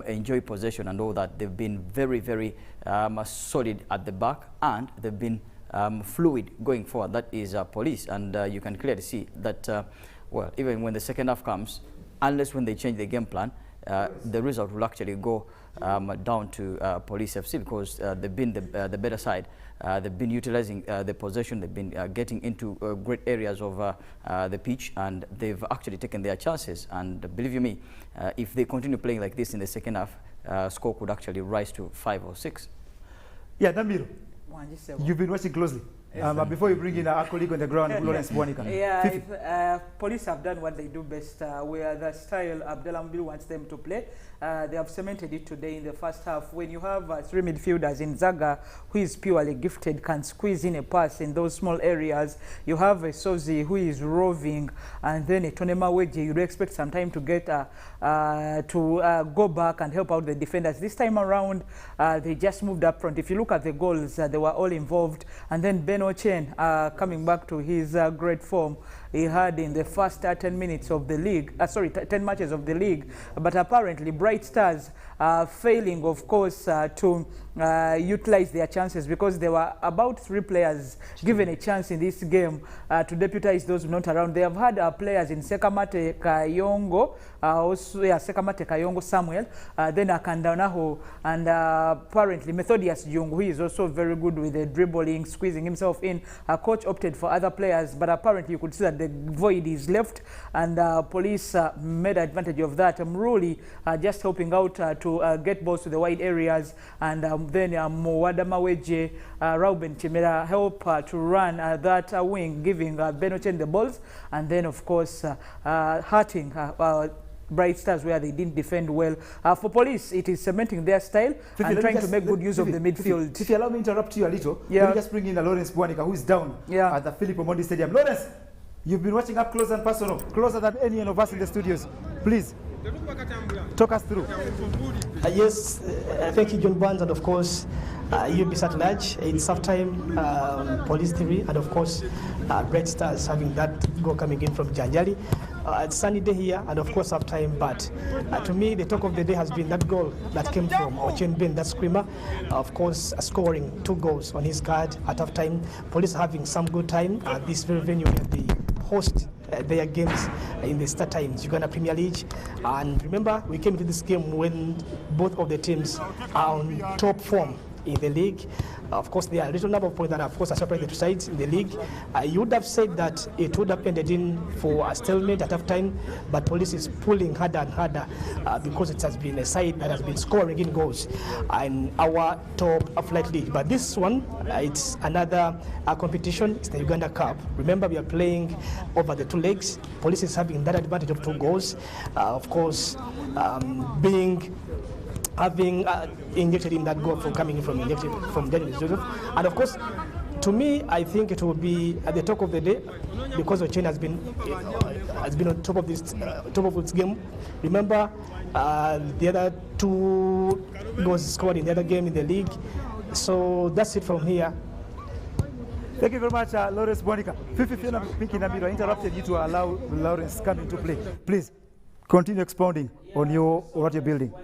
enjoy possession and all that. They've been very, very solid at the back, and they've been fluid going forward. That is Police, and you can clearly see that, well, even when the second half comes, unless when they change the game plan, the result will actually go down to Police FC, because they've been the better side. They've been utilizing the possession. They've been getting into great areas of the pitch, and they've actually taken their chances. And believe you me, if they continue playing like this in the second half, score could actually rise to 5 or 6. Yeah, Namiro, you've been watching closely. Before you bring in our colleague on the ground, Lawrence Bwanika. Yeah, Police have done what they do best, where the style Abdallah Mbil wants them to play. They have cemented it today in the first half. When you have three midfielders in Zaga, who is purely gifted, can squeeze in a pass in those small areas. You have a Sozi who is roving, and then a Tonema Weji. You'd expect some time to get go back and help out the defenders. This time around, they just moved up front. If you look at the goals, they were all involved. And then Beno Chen, coming back to his great form he had in the first 10 minutes of the league, 10 matches of the league. But apparently Bright Stars failing, of course, to utilize their chances, because there were about 3 players given a chance in this game to deputize those not around. They have had players in Sekamate Kayongo, Sekamate Kayongo Samuel, then Akandanaho, and apparently Methodius Jung, who is also very good with the dribbling, squeezing himself in. Coach opted for other players, but apparently you could see that the void is left, and Police made advantage of that. Mruli just helping out to get balls to the wide areas, and then Mwada Maweje, Rauben Chimera help to run that wing, giving Beno Chen the balls, and then of course hurting Bright Stars where they didn't defend well. For Police, it is cementing their style and trying to make good use of the midfield. If you allow me to interrupt you a little, yeah. Let me just bring in Lawrence Bwanika, who is down at the Philip Omondi Stadium. Lawrence, you've been watching up close and personal, closer than any of us in the studios. Please, talk us through. Yes, thank you, John Barnes, and of course, UBC at large. It's half-time, Police 3, and of course, Bright Stars having that goal coming in from Janjali. sunny day here, and of course half-time. But to me, the talk of the day has been that goal that came from Ochen Ben, that screamer. Of course, scoring 2 goals on his card at half-time. Police having some good time at this very venue where they host their games in the start times, Uganda Premier League. And remember, we came to this game when both of the teams are on top form in the league. Of course, there are a little number of points that, of course, are separated the two sides in the league. You would have said that it would have ended in for a stalemate at half time, but Police is pulling harder and harder because it has been a side that has been scoring in goals in our top flight league. But this one, it's another competition. It's the Uganda Cup. Remember, we are playing over the 2 legs. Police is having that advantage of 2 goals. Of course, having injected in that goal from coming from Daniel Joseph. And of course, to me, I think it will be at the talk of the day because Ochen has been on top of its game. Remember, the other 2 goals scored in the other game in the league. So that's it from here. Thank you very much, Lawrence Bonica. Fifi Pinky Nabiru, I interrupted you to allow Lawrence come into play. Please continue expounding on what you're building.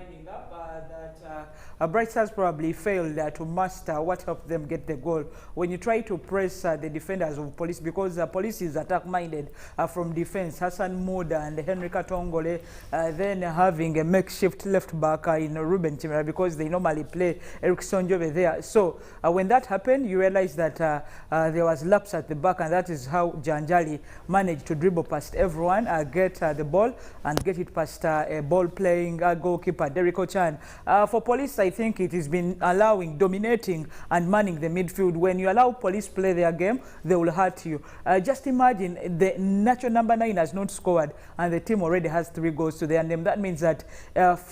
Bright Stars probably failed to master what helped them get the goal. When you try to press the defenders of Police, because Police is attack-minded from defense, Hassan Muda and Henry Katongole, then having a makeshift left back in Ruben Chimera because they normally play Eric Sonjove there. So when that happened, you realize that there was lapse at the back, and that is how Janjali managed to dribble past everyone, get the ball, and get it past a ball-playing goalkeeper, Derek Ochan. For Police, I think it has been dominating and manning the midfield. When you allow Police play their game, they will hurt you. Just imagine the natural number 9 has not scored and the team already has 3 goals to their name. That means that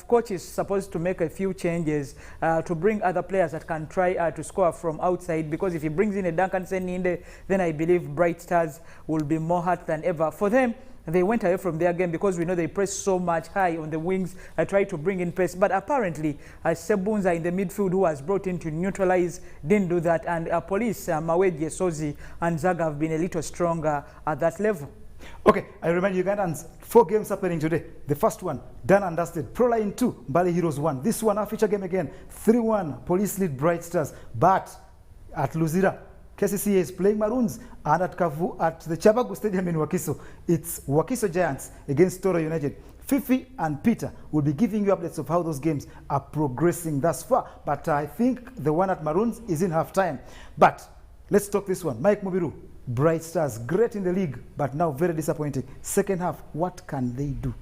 coach is supposed to make a few changes to bring other players that can try to score from outside, because if he brings in a Duncan Seninde, then I believe Bright Stars will be more hurt than ever. For them, they went away from their game because we know they press so much high on the wings, try to bring in pace. But apparently, Sebunza in the midfield, who was brought in to neutralize, didn't do that. And Police, Maweji, Sozi, and Zaga have been a little stronger at that level. Okay, I remind Ugandans, 4 games happening today. The first one, done and dusted. Pro Line 2, Bali Heroes 1. This one, our feature game again, 3-1, Police lead Bright Stars. But at Luzira, KCCA is playing Maroons, and at Kavu, at the Chabagu Stadium in Wakiso, it's Wakiso Giants against Toro United. Fifi and Peter will be giving you updates of how those games are progressing thus far. But I think the one at Maroons is in half-time. But let's talk this one. Mike Mubiru, Bright Stars, great in the league, but now very disappointing. Second half, what can they do?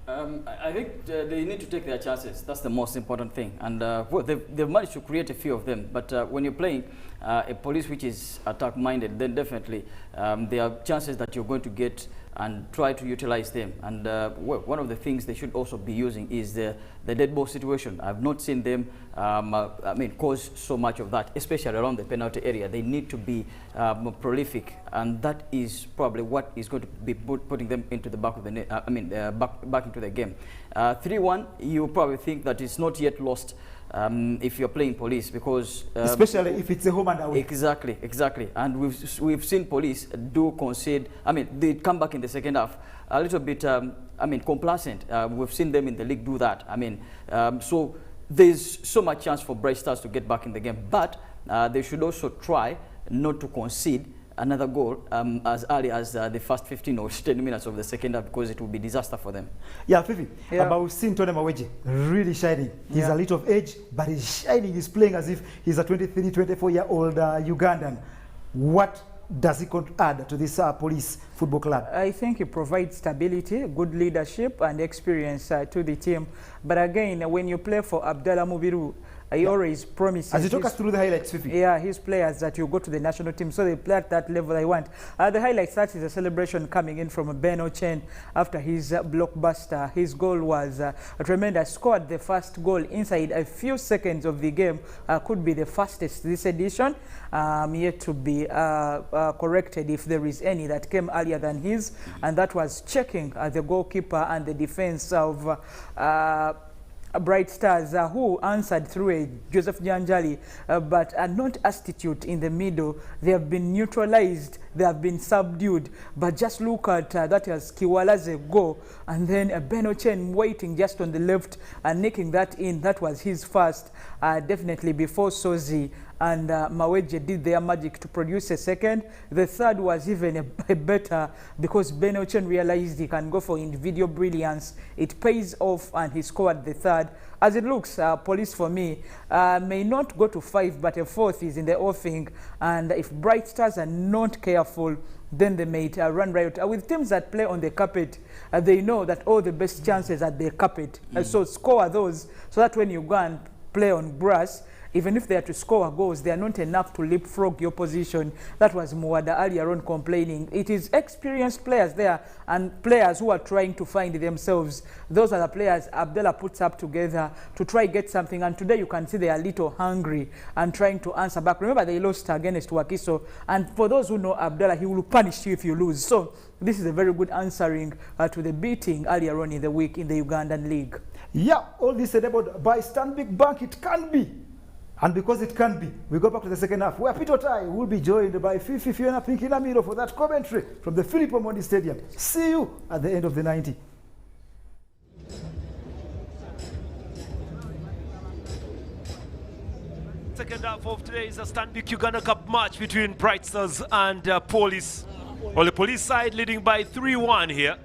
I think they need to take their chances. That's the most important thing. And well, they've managed to create a few of them. But when you're playing a Police which is attack-minded, then definitely there are chances that you're going to get and try to utilize them. And well, one of the things they should also be using is the dead ball situation. I've not seen them cause so much of that, especially around the penalty area. They need to be prolific, and that is probably what is going to be putting them into the back of the net. Back into the game. 3-1, you probably think that it's not yet lost. If you're playing Police, because especially if it's a home and away. Exactly. And we've seen Police do concede. They come back in the second half a little bit complacent. We've seen them in the league do that. So there's so much chance for Bright Stars to get back in the game, but they should also try not to concede another goal as early as the first 15 or 10 minutes of the second half, because it will be disaster for them. Yeah, Fifi, about seeing Tony Maweji really shining. He's a little of age, but he's shining. He's playing as if he's a 23, 24-year-old Ugandan. What does he add to this Police football club? I think he provides stability, good leadership, and experience to the team. But again, when you play for Abdallah Mubiru, he always promises. As you talk us through the highlights, Fifi. Yeah, his players that you go to the national team, so they play at that level I want. The highlights, that is a celebration coming in from Ben Ochen after his blockbuster. His goal was tremendous. Scored the first goal inside a few seconds of the game. Could be the fastest this edition. Yet to be corrected if there is any that came earlier than his. And that was checking the goalkeeper and the defense of Bright Stars, who answered through a Joseph Janjali, but are not Institute in the middle. They have been neutralized they have been subdued. But just look at that as Kiwala's goal, and then Beno Chen waiting just on the left and nicking that in. That was his first, definitely before Sozi and Maweje did their magic to produce a second. The third was even a better, because Beno Chen realized he can go for individual brilliance. It pays off, and he scored the third. As it looks, Police for me may not go to 5, but a 4th is in the offing. And if Bright Stars are not careful, then they may run riot. With teams that play on the carpet, they know that all the best chances are at the carpet. So score those, so that when you go and play on grass, even if they are to score goals, they are not enough to leapfrog your position. That was Muwada earlier on complaining. It is experienced players there and players who are trying to find themselves. Those are the players Abdallah puts up together to try get something. And today you can see they are a little hungry and trying to answer back. Remember, they lost against Wakiso. And for those who know Abdallah, he will punish you if you lose. So this is a very good answering to the beating earlier on in the week in the Ugandan League. Yeah, all this said about by Stanbic Bank, it can be. And because it can be, we go back to the second half, where Peter Tai will be joined by Fifi Fiona Pinky Namiro for that commentary from the Philip Omondi Stadium. See you at the end of the 90. Second half of today's Stanbic Uganda Cup match between Bright Stars and Police. Well, the Police side leading by 3-1 here.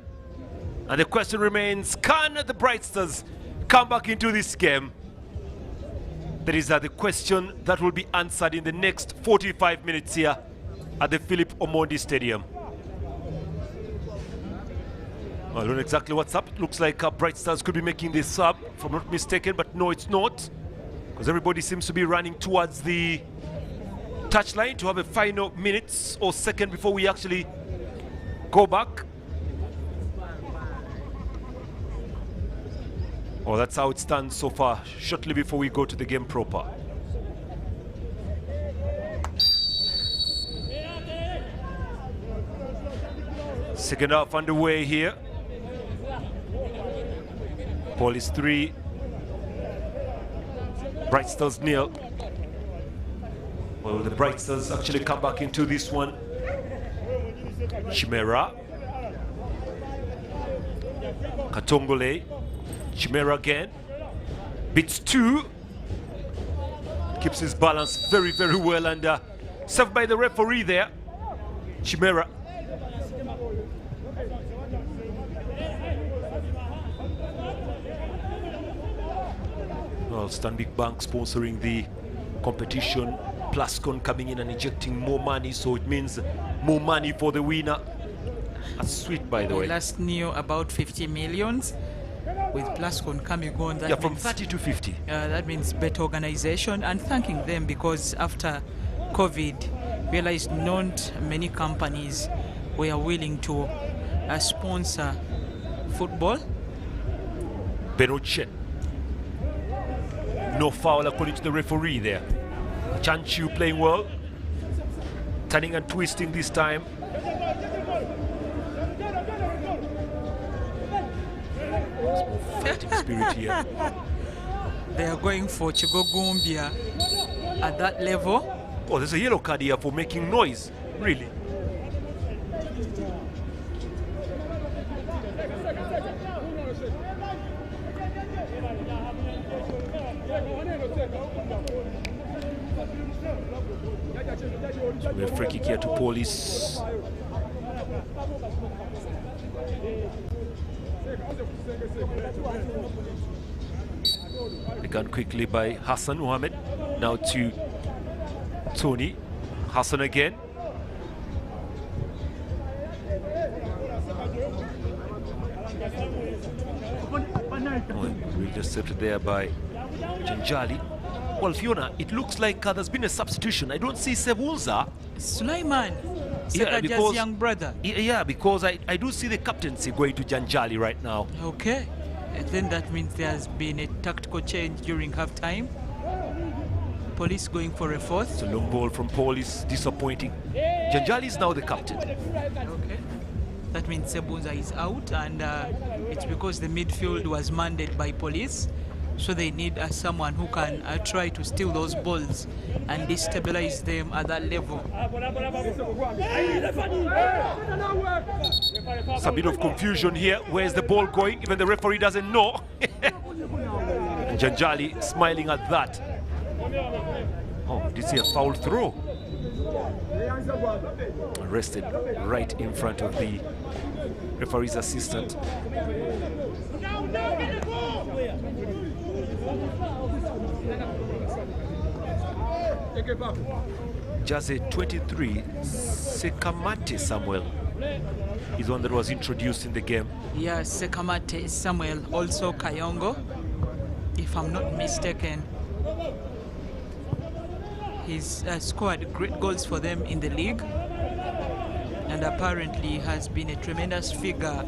And the question remains, can the Bright Stars come back into this game? That is the question that will be answered in the next 45 minutes here at the Philip Omondi Stadium. I don't know exactly what's up. It looks like Bright Stars could be making this sub, if I'm not mistaken, but no, it's not. Because everybody seems to be running towards the touchline to have a final minutes or second before we actually go back. Oh, that's how it stands so far, shortly before we go to the game proper. Second half underway here. Police 3, Bright Stars 0. Well, the Bright Stars actually come back into this one. Chimera, Katongole, Chimera again, beats 2, keeps his balance very, very well, and served by the referee there, Chimera. Well, Stanbic Bank sponsoring the competition, Plascon coming in and injecting more money, so it means more money for the winner. That's sweet, by the way. Last knew about 50 millions. With Plascon coming on, that from means, 30 to 50. That means better organization, and thanking them, because after COVID, realized not many companies were willing to sponsor football. Beno Chen. No foul according to the referee there. Chanchu playing well. Turning and twisting this time. Spirit here. They are going for Chigogumbia at that level. Oh, there's a yellow card here for making noise. Really? So we have free kick here to Police. Begun quickly by Hassan Mohammed. Now to Tony. Hassan again. Oh, really intercepted there by Janjali. Well, Fiona, it looks like there's been a substitution. I don't see Sebunza. Sulaiman, because young brother. Yeah, because I do see the captaincy going to Janjali right now. Okay. And then that means there has been a tactical change during halftime. Police going for a 4th. It's a long ball from Police, disappointing. Janjali is now the captain. Okay. That means Sebunza is out, and it's because the midfield was mandate by Police. So they need someone who can try to steal those balls and destabilize them at that level. It's a bit of confusion here. Where's the ball going? Even the referee doesn't know. And Janjali smiling at that. Oh, did you see a foul throw? Arrested right in front of the referee's assistant. Jaze 23, Sekamate Samuel is one that was introduced in the game. Yeah, Sekamate Samuel, also Kayongo, if I'm not mistaken. He's scored great goals for them in the league, and apparently has been a tremendous figure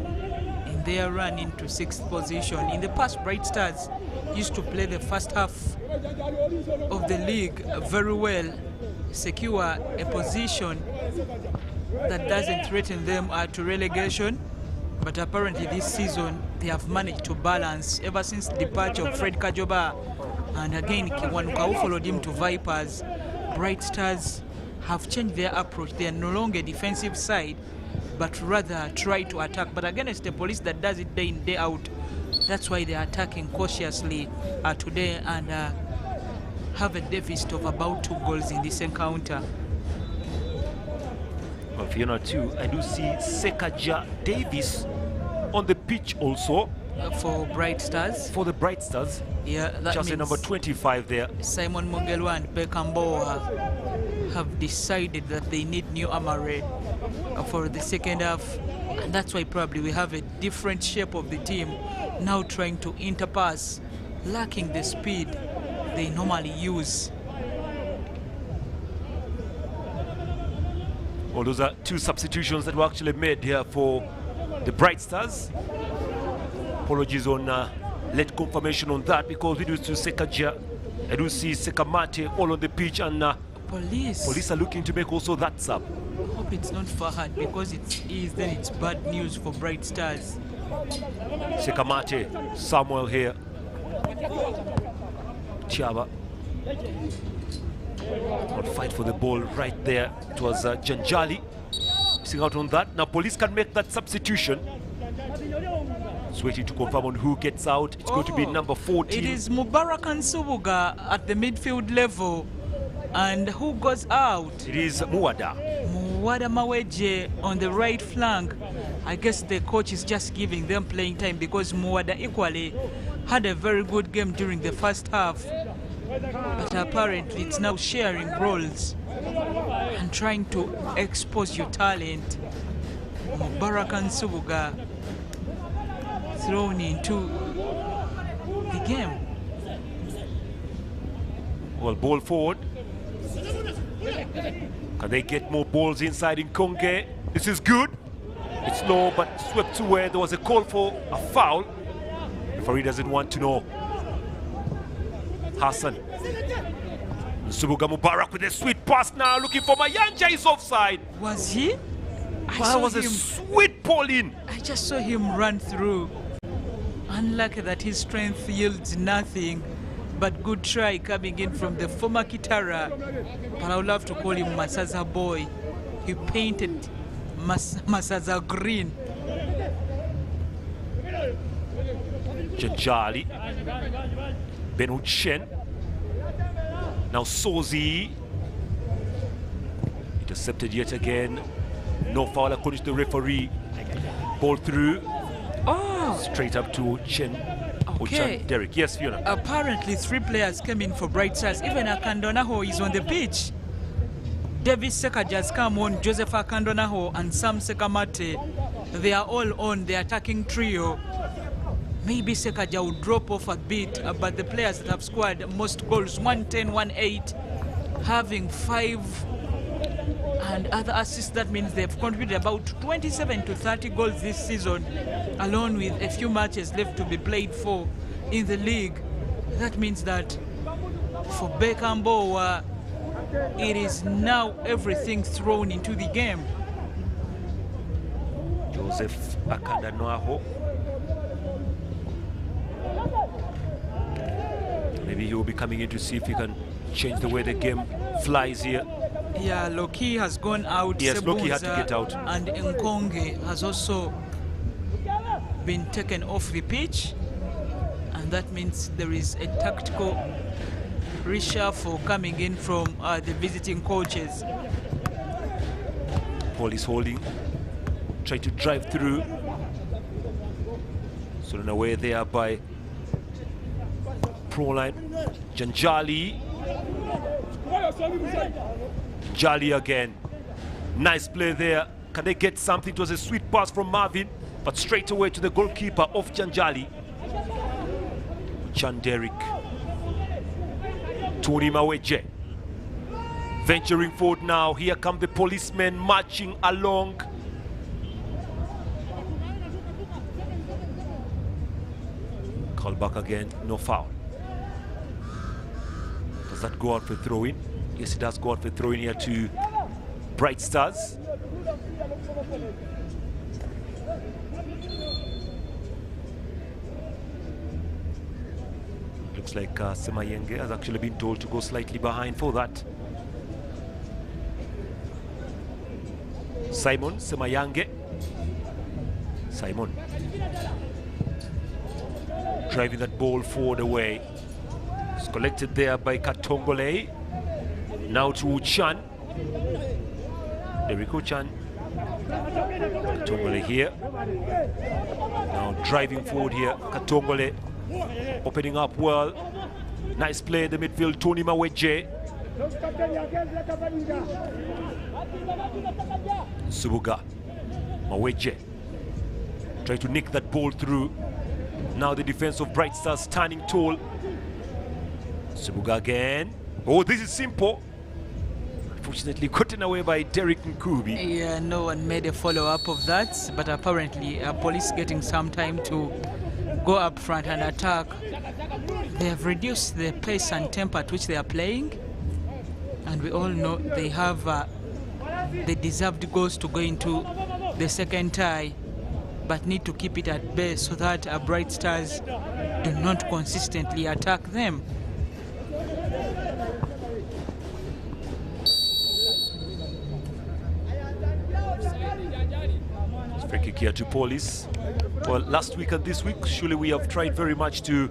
in their run into 6th position. In the past, Bright Stars used to play the first half of the league very well, secure a position that doesn't threaten them to relegation. But apparently this season they have managed to balance ever since the departure of Fred Kajoba, and again Kiwanuka followed him to Vipers. Bright Stars have changed their approach. They are no longer defensive side, but rather try to attack. But against the Police that does it day in, day out, that's why they are attacking cautiously today and have a deficit of about 2 goals in this encounter. Well, Fiona too, I do see Sekaja Davis on the pitch also. For Bright Stars. For the Bright Stars. Yeah, that just means number 25 there. Simon Mugelwa and Bekambo have decided that they need new Amare for the second half. And that's why probably we have a different shape of the team now, trying to interpass, lacking the speed they normally use. Well, those are 2 substitutions that were actually made here for the Bright Stars. Apologies on late confirmation on that, because we do see Sekaja, I do see Sekamate all on the pitch, and Police are looking to make also that sub. Hope it's not Fahad, because it is, then it's bad news for Bright Stars. Sekamate, Samuel here. Chiaba. Will fight for the ball right there. It was Janjali missing out on that. Now Police can make that substitution. It's waiting to confirm on who gets out. It's going to be number 14. It is Mubarak Nsubuga at the midfield level. And who goes out? It is Muwada. Muwada Maweje on the right flank. I guess the coach is just giving them playing time, because Muwada equally had a very good game during the first half. But apparently it's now sharing roles and trying to expose your talent. Mubarak Nsubuga thrown into the game. Well, ball forward. Can they get more balls inside in Konge? This is good. It's low, but swept away. There was a call for a foul. The referee doesn't want to know. Hassan. Nsubuga Mubarak with a sweet pass now, looking for Mayanja. Is offside. Was he? That was a sweet ball in. I just saw him run through. Unlucky that his strength yields nothing, but good try coming in from the former Kitara. But I would love to call him Masaza boy. He painted Masaza green. Janjali. Benuchen. Now Sozi. Intercepted yet again. No foul according to the referee. Ball through. Oh! Straight up to Chen. Okay. Ochan Derek. Yes, Fiona. Apparently 3 players came in for Bright Stars. Even Akandonaho is on the pitch. Davis Sekaja has come on, Joseph Akandonaho and Sam Sekamate. They are all on the attacking trio. Maybe Sekaja will drop off a bit, but the players that have scored most goals, 110, 108, having 5 and other assists, that means they've contributed about 27 to 30 goals this season, along with a few matches left to be played for in the league. That means that for Bekambo, it is now everything thrown into the game. Joseph Akandanoaho. Maybe he will be coming in to see if he can change the way the game flies here. Yeah, Loki has gone out. Yes, Loki had to get out. And Nkonge has also been taken off the pitch. And that means there is a tactical reshuffle coming in from the visiting coaches. Police holding, try to drive through. Stolen away there by Proline. Janjali. Jali again. Nice play there. Can they get something? It was a sweet pass from Marvin, but straight away to the goalkeeper of Janjali. Chanderic. Tony Maweje. Venturing forward now. Here come the policemen marching along. Call back again, no foul. Does that go out for throw-in? Yes, it does go out for throw-in here to Bright Stars. Looks like Semayenge has actually been told to go slightly behind for that. Simon Semayange. Simon driving that ball forward away. It's collected there by Katongole. Now to Uchan. Derek Uchan. Katongole here. Now driving forward here. Katongole opening up well. Nice play in the midfield. Tony Maweje. Subuga. Maweje. Try to nick that ball through. Now the defense of Bright Stars standing tall. Subuga again. Oh, this is simple. Unfortunately gotten away by Derek Nkubi. Yeah, no one made a follow-up of that, but apparently police getting some time to go up front and attack. They have reduced the pace and tempo at which they are playing, and we all know they have the deserved goals to go into the second tie, but need to keep it at bay so that Bright Stars do not consistently attack them. Free kick here to Police. Well, last week and this week, surely we have tried very much to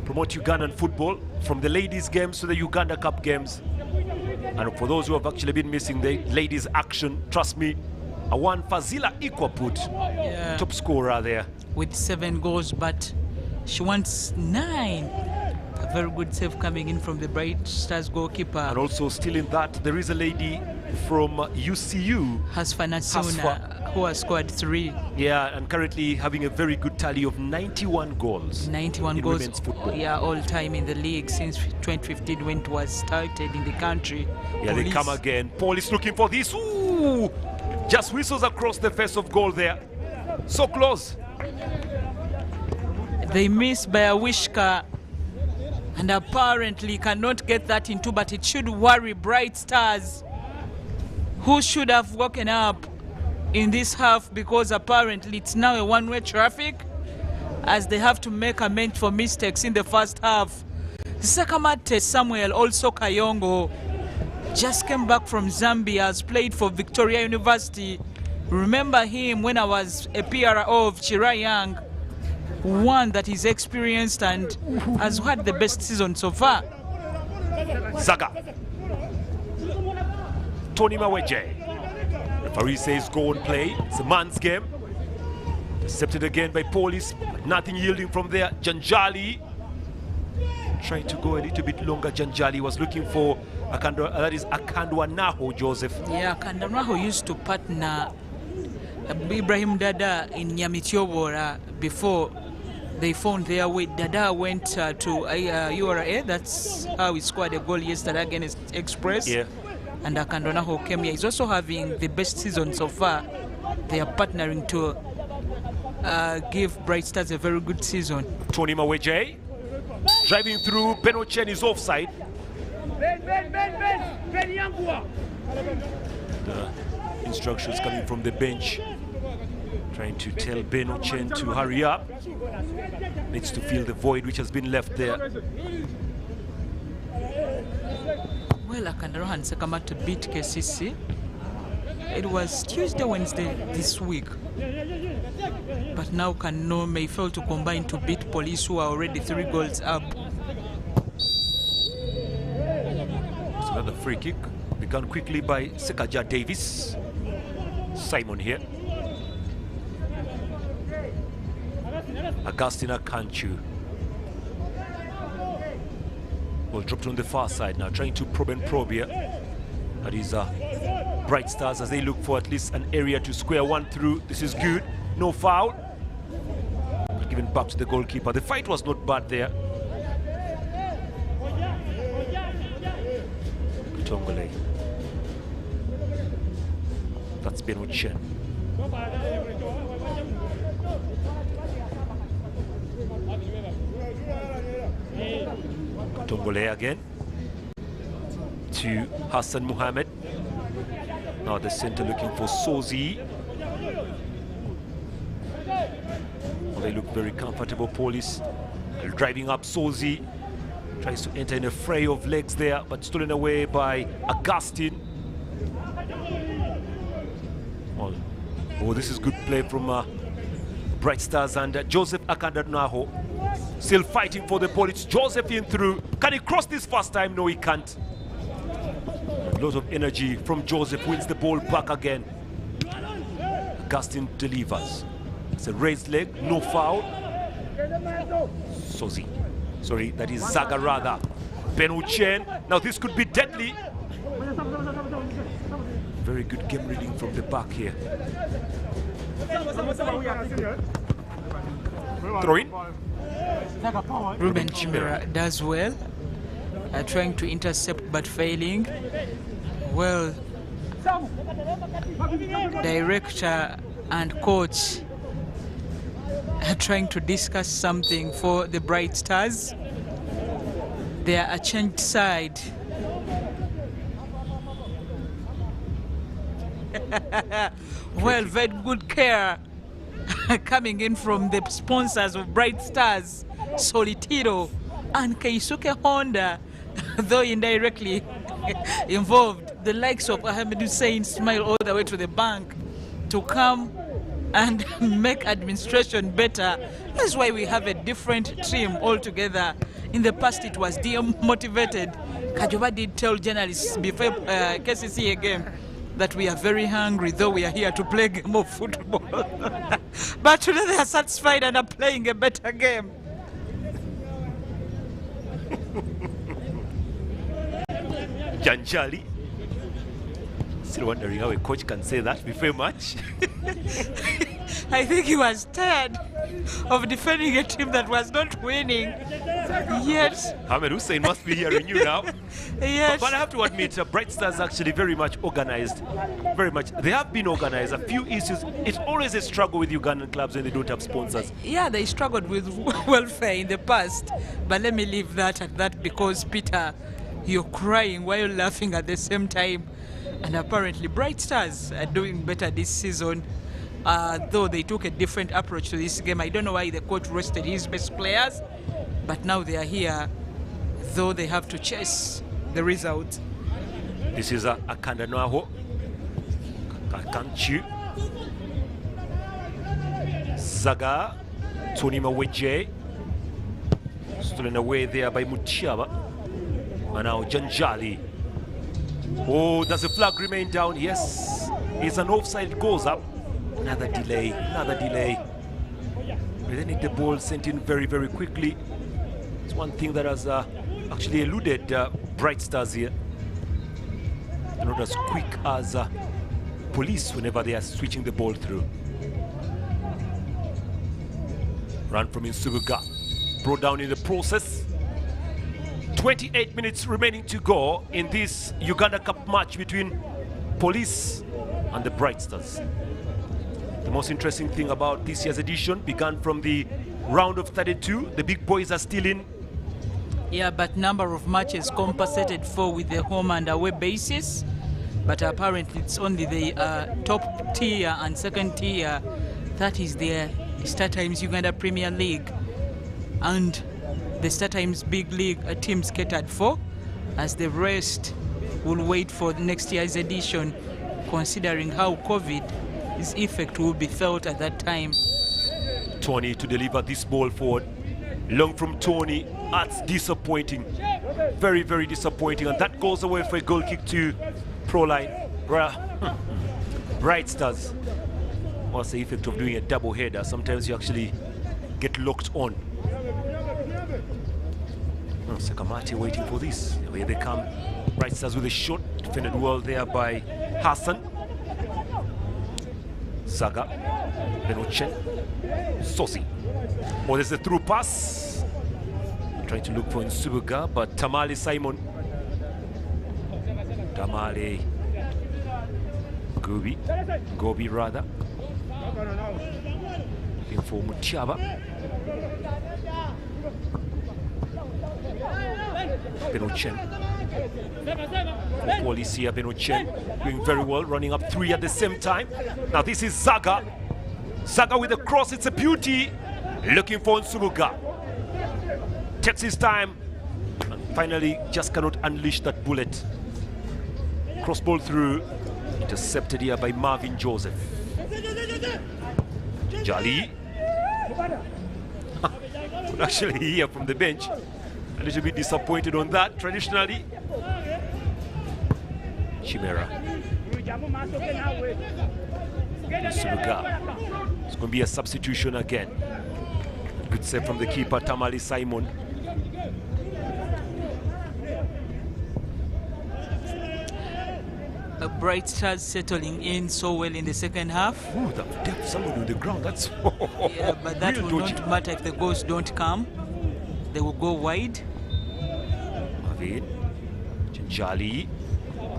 promote Ugandan football, from the ladies' games to the Uganda Cup games. And for those who have actually been missing the ladies' action, trust me, I want Fazila Ikwaput, top scorer there. With 7 goals, but she wants 9. A very good save coming in from the Bright Stars goalkeeper. And also still in that, there is a lady from UCU. Hasfanasuna, who has scored 3. Yeah, and currently having a very good tally of 91 goals. 91 in goals, women's football. Yeah, all time in the league since 2015 when it was started in the country. Yeah, Police. They come again. Police looking for this. Ooh! Just whistles across the face of goal there. So close. They miss by a Wishka, and apparently cannot get that into, but it should worry Bright Stars, who should have woken up in this half, because apparently it's now a one-way traffic as they have to make amends for mistakes in the first half. Sakamate Samuel, also Kayongo, just came back from Zambia, has played for Victoria University. Remember him when I was a PRO of Chirayang, one that is experienced and has had the best season so far. Zaga. Tony Maweje. Referee says go and play. It's a man's game. Intercepted again by Police, but nothing yielding from there. Janjali trying to go a little bit longer. Janjali was looking for that is Akandwa Naho, Joseph. Yeah, Akandwa Naho used to partner Ibrahim Dada in Nyamityobora before they found their way. Dada went to URA. That's how he scored a goal yesterday against Express. Yeah. And Akandwa Naho came here. He's also having the best season so far. They are partnering to give Bright Stars a very good season. Tony Maweje driving through. Beno Chen is offside. The instructions coming from the bench, trying to tell Beno Chen to hurry up. Needs to fill the void which has been left there. Well, Akandarohan Sekamata beat KCC. It was Tuesday, Wednesday this week. But now Kano may fail to combine to beat Police, who are already 3 goals up. It's another free kick. Begun quickly by Sekaja Davis. Simon here. Agustina Kanchu. Well, dropped on the far side now, trying to probe and probe here. That is Bright Stars as they look for at least an area to square one through. This is good. No foul. Given back to the goalkeeper. The fight was not bad there. Tongole. That's Benwood Chen. Tongole again to Hassan Muhammad. Now the center looking for Sozi. Well, they look very comfortable, Police. They're driving up Sozi. Tries to enter in a fray of legs there, but stolen away by Augustine. Well, oh, this is good play from Bright Stars and Joseph Akandarnaho. Still fighting for the ball. It's Joseph in through. Can he cross this first time? No, he can't. A lot of energy from Joseph. Wins the ball back again. Augustine delivers. It's a raised leg. No foul. Sozi. Sorry, that is Zaga rather. Benuchen. Now this could be deadly. Very good game reading from the back here. Throw in. Ruben Chimera does well, trying to intercept but failing. Well, director and coach are trying to discuss something for the Bright Stars. They are a changed side. Well, very good care coming in from the sponsors of Bright Stars, Solitiro and Keisuke Honda, though indirectly involved. The likes of Ahmed Hussein smile all the way to the bank to come and make administration better. That's why we have a different team altogether. In the past, it was demotivated. Kajoba did tell journalists before KCCA game that we are very hungry, though we are here to play a game of football. But today they are satisfied and are playing a better game. Janjali. Still wondering how a coach can say that before a match. I think he was tired of defending a team that was not winning. Yet, Ahmed Hussein must be hearing you now. yes. But I have to admit, Bright Stars actually very much organized. Very much. They have been organized. A few issues. It's always a struggle with Ugandan clubs when they don't have sponsors. Yeah, they struggled with welfare in the past. But let me leave that at that, because, Peter, you're crying while laughing at the same time. And apparently Bright Stars are doing better this season, though they took a different approach to this game. I don't know why the coach rested his best players, but now they are here, though they have to chase the result. This is Akanda Noaho. Kakanchu. Zaga. Tony Maweje. Stolen away there by Mutiaba. And now Janjali. Oh, does the flag remain down? Yes. It's an offside. It goes up. Another delay. Another delay. But they need the ball sent in very, very quickly. It's one thing that has actually eluded Bright Stars here. They're not as quick as Police whenever they are switching the ball through. Run from Insubuga. Brought down in the process. 28 minutes remaining to go in this Uganda Cup match between Police and the Bright Stars. The most interesting thing about this year's edition began from the round of 32. The big boys are still in. Yeah, but number of matches compensated for with the home and away basis. But apparently it's only the top tier and second tier. That is the Star Times Uganda Premier League. And the Star Times Big League teams catered for, as the rest we'll wait for next year's edition, considering how COVID's effect will be felt at that time. Tony to deliver this ball forward. Long from Tony. That's disappointing. Very, very disappointing. And that goes away for a goal kick to Pro Line. Bright Stars. What's the effect of doing a double header? Sometimes you actually get locked on. Sakamati waiting for this. Here they come. Bright Stars with a shot. Defended well there by Hassan. Saga. Benochen. Sosi. Oh, there's a through pass. Trying to look for Nsubuga, but Tamale Simon. Tamale. Gobi rather. Looking for Mutiaba. Benochen. Policia Benochen doing very well, running up 3 at the same time. Now this is Zaga. Zaga with a cross, it's a beauty. Looking for Nsubuga. Takes his time and finally just cannot unleash that bullet. Cross ball through. Intercepted here by Marvin Joseph. Jali. Could actually hear from the bench. A little bit disappointed on that. Traditionally, Chimera. Nsubuga. It's going to be a substitution again. Good save from the keeper, Tamale Simon. Bright Stars settling in so well in the second half. Ooh, that depth, somebody on the ground. That's yeah, but that will dodgy. not matter if the goals don't come. They will go wide. Marvin, Janjali,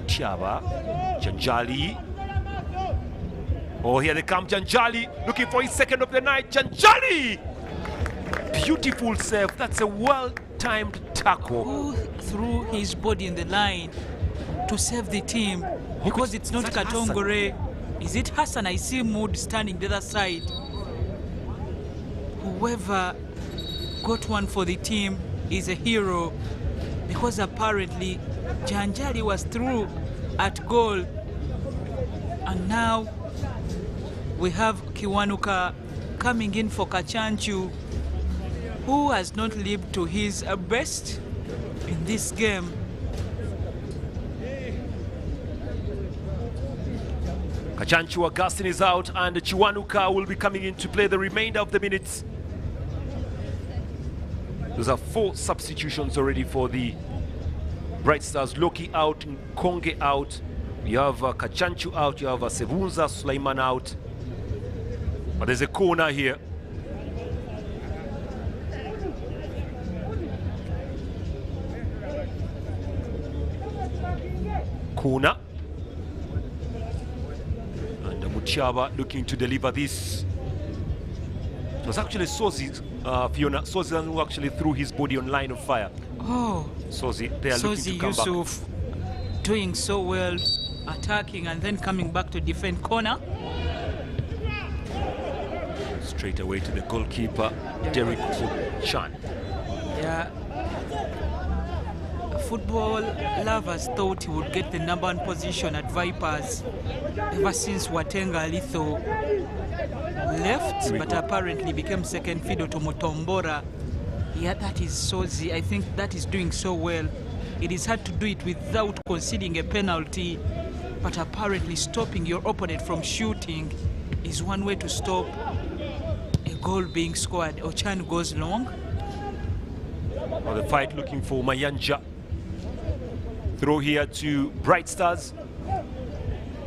Tiaba, Janjali. Oh, here they come, Janjali, looking for his second of the night. Janjali! Beautiful save. That's a well-timed tackle. Who threw his body in the line to save the team? Because it's not Katongore. Is it Hassan? I see Mood standing the other side. Whoever got one for the team is a hero, because apparently Janjali was through at goal, and now we have Kiwanuka coming in for Kachanchu, who has not lived to his best in this game. Kachanchu Augustine is out and Chiwanuka will be coming in to play the remainder of the minutes. Those are 4 substitutions already for the Bright Stars. Loki out, Konge out, you have Kachanchu out, you have Sevunza Sulaiman out. But there's a corner here. Corner. And Mutiaba looking to deliver this. It was actually Sozi, Fiona. Sozi who actually threw his body on line of fire. Oh, Sozi, they are looking to come Yusuf doing so well, attacking and then coming back to defend corner. Straight away to the goalkeeper, Derek Chan. Yeah. Football lovers thought he would get the #1 position at Vipers ever since Watenga Litho left, but apparently became second fiddle to Mutombora. Yeah, that is Sozi. I think that is doing so well. It is hard to do it without conceding a penalty, but apparently stopping your opponent from shooting is one way to stop a goal being scored. Ochan goes long. Well, the fight looking for Mayanja. Throw here to Bright Stars.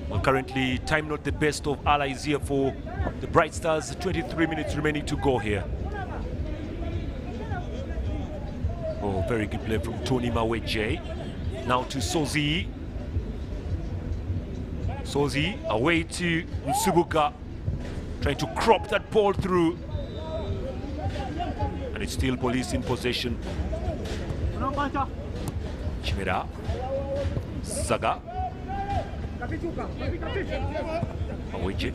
Well, currently time not the best of allies here for the Bright Stars. 23 minutes remaining to go here. Oh, very good play from Tony Maweje. Now to Sozi. Sozi away to Nsubuga. Trying to crop that ball through. And it's still police in possession. Chimera. Saga. Maweje.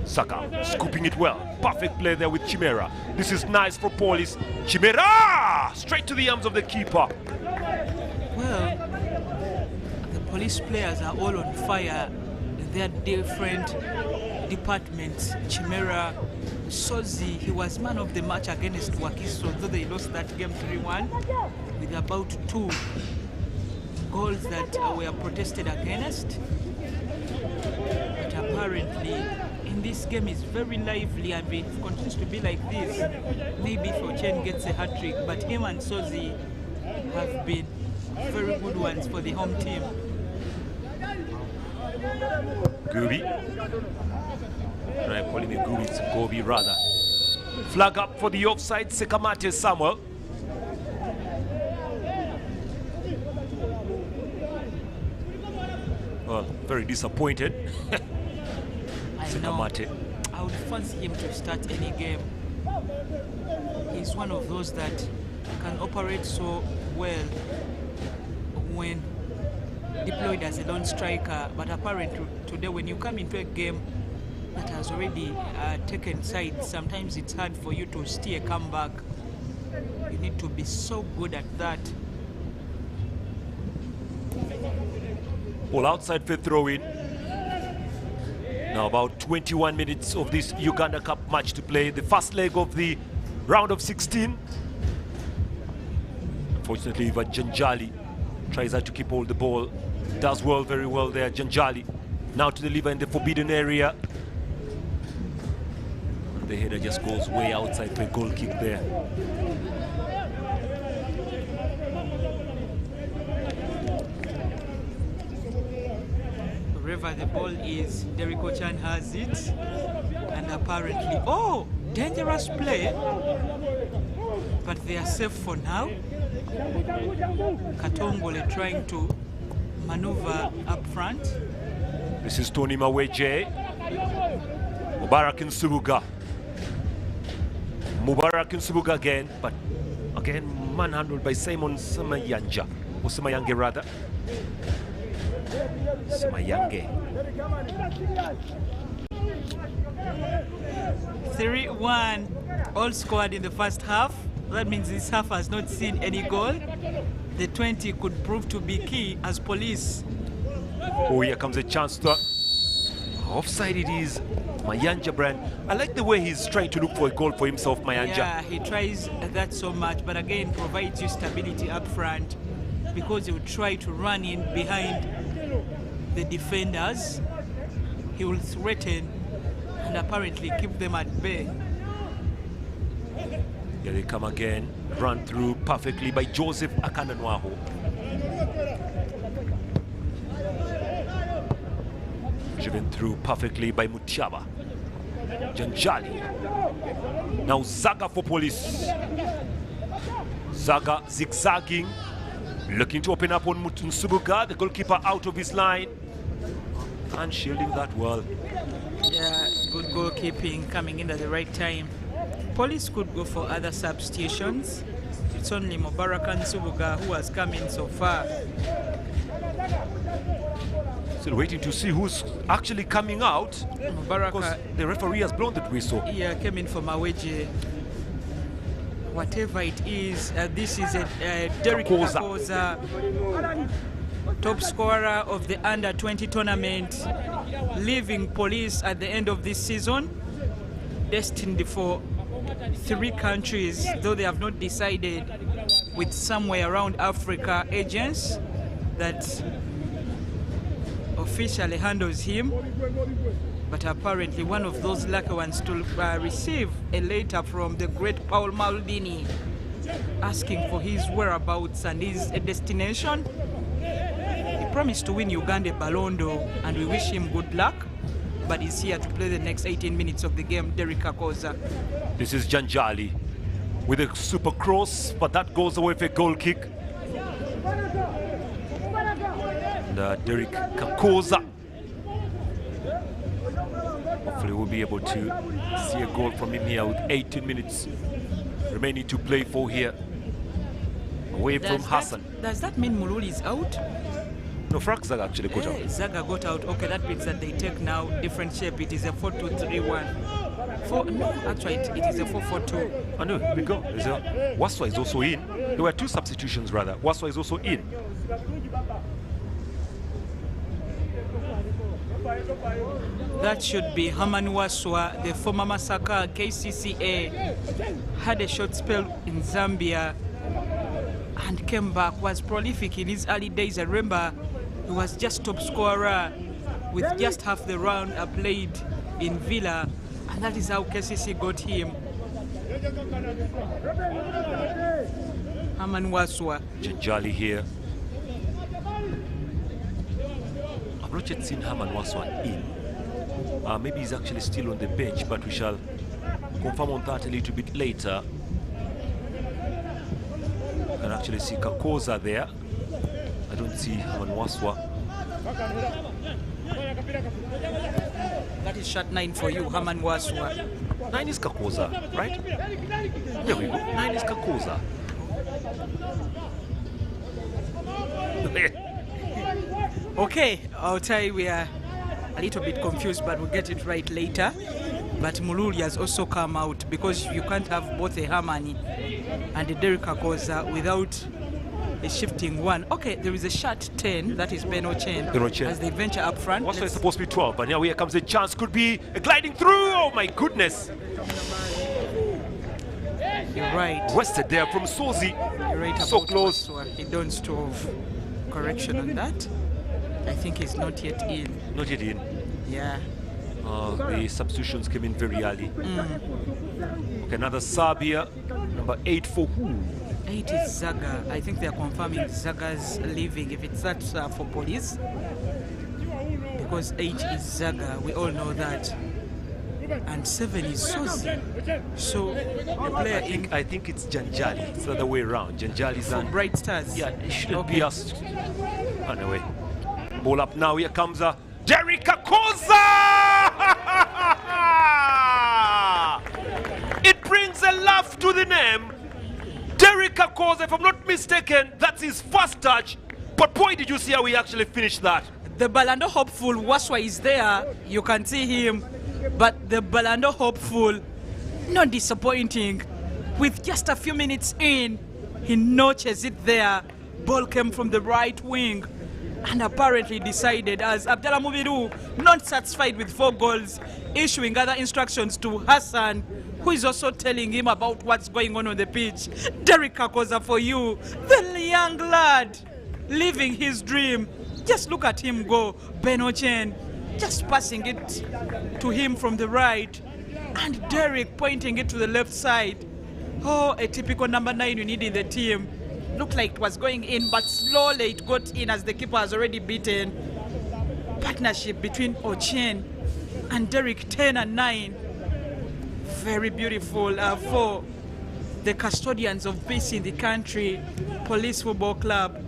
Saka scooping it well. Perfect play there with Chimera. This is nice for Police. Chimera! Straight to the arms of the keeper. Well, Police players are all on fire. They are different departments. Chimera, Sozi, he was man of the match against Wakiso, although they lost that game 3-1 with about 2 goals that were protested against. But apparently, in this game is very lively, and if it continues to be like this, maybe Fochen gets a hat-trick, but him and Sozi have been very good ones for the home team. Gooby. I'm calling it Gooby, it's Gobi rather. Flag up for the offside, Sekamate Samuel. Well, very disappointed. Sekamate. I would fancy him to start any game. He's one of those that can operate so well when deployed as a lone striker, but apparently today when you come into a game that has already taken sides, sometimes it's hard for you to steer a comeback. You need to be so good at that. Well, outside for throw-in. Now about 21 minutes of this Uganda Cup match to play. The first leg of the round of 16. Unfortunately, Ivan Janjali tries out to keep hold the ball. Does well, very well there, Janjali. Now to deliver in the forbidden area. The header just goes way outside for a goal kick there. Wherever the ball is, Derek Ochan has it. And apparently, oh, dangerous play. But they are safe for now. Katongole trying to maneuver up front. This is Tony Maweje. Mubarak Nsubuga. Mubarak Nsubuga again, but again manhandled by Simon Samayanja. Or Samayange rather. Samayange. 3-1, all scored in the first half. That means this half has not seen any goal. The 20 could prove to be key as Police. Oh, here comes a chance to... Offside it is. Mayanja Brand. I like the way he's trying to look for a goal for himself, Mayanja. Yeah, he tries that so much, but again provides you stability up front because he will try to run in behind the defenders. He will threaten and apparently keep them at bay. Here they come again. Run through perfectly by Joseph Akananwaho. Driven through perfectly by Mutiaba. Janjali. Now Zaga for Police. Zaga zigzagging. Looking to open up on Nsubuga, the goalkeeper out of his line. And shielding that well. Yeah, good goalkeeping coming in at the right time. Police could go for other substitutions. It's only Mubarak Nsubuga who has come in so far. Still waiting to see who's actually coming out. Mubarak, because the referee has blown the whistle. Yeah, came in for Maweje. Whatever it is, this is a Derek Kakoza, top scorer of the under-20 tournament, leaving Police at the end of this season, destined for 3 countries, though they have not decided, with somewhere around Africa agents that officially handles him. But apparently one of those lucky ones to receive a letter from the great Paul Maldini asking for his whereabouts and his destination. He promised to win Uganda Ballon d'Or, and we wish him good luck, but he's here to play the next 18 minutes of the game, Derek Kakoza. This is Janjali with a super cross, but that goes away for a goal kick. And Derek Kakoza. Hopefully we'll be able to see a goal from him here with 18 minutes remaining to play for here. Away from Hassan. Does that mean Mululi is out? No, Frank Zaga actually got out. Zaga got out. Okay, that means that they take now different shape. It is a 4-2-3-1. No, actually, it is a 4-4-2. I know, here we go. Waswa is also in. There were 2 substitutions rather. Waswa is also in. That should be Herman Waswa, the former Masaka KCCA. Had a short spell in Zambia and came back, was prolific in his early days. I remember he was just top scorer with just half the round played in Villa, and that is how KCC got him. Herman Waswa. Janjali here. I've not yet seen Herman Waswa in. Maybe he's actually still on the bench, but we shall confirm on that a little bit later. You can actually see Kakoza there. I don't see Herman Waswa. That is shot 9 for you, Herman Waswa. 9 is Kakoza, right? There we go. 9 is Kakoza. Okay, I'll tell you we are a little bit confused, but we'll get it right later. But Mululi has also come out because you can't have both a Herman and a Derek Kakoza without a shifting one. Okay, there is a shot 10, that is Ben Ochen, as they venture up front. Also, it's supposed to be 12, but now here comes a chance. Could be a gliding through. Oh my goodness. You're right. Wested there from Sozi. You're right So about close. Waswa. He don't stove. Correction on that. I think he's not yet in. Not yet in. Yeah. The substitutions came in very early. Okay, another sub here. Number 8 for who? 8 is Zaga. I think they're confirming Zaga's leaving. If it's that for police, because 8 is Zaga, we all know that. And 7 is Sozi. So the player I think it's Janjali. It's the other way around. Janjali's for on. Bright Stars. Yeah, it shouldn't be us. Anyway, ball up now. Here comes Derek Kakoza. It brings a laugh to the name. Derek Kakoza, if I'm not mistaken, that's his first touch. But boy, did you see how he actually finished that? The Balando hopeful Waswa is there. You can see him. But the Balando hopeful, not disappointing. With just a few minutes in, he notches it there. Ball came from the right wing and apparently decided, as Abdallah Mubiru, not satisfied with 4 goals, issuing other instructions to Hassan, who is also telling him about what's going on the pitch. Derek Kakoza for you, the young lad, living his dream. Just look at him go. Ben Ochen, just passing it to him from the right, and Derek pointing it to the left side. Oh, a typical number 9 you need in the team. Looked like it was going in, but slowly it got in as the keeper has already beaten. Partnership between Ochen and Derek, 10 and 9. Very beautiful for the custodians of peace in the country, Police Football Club.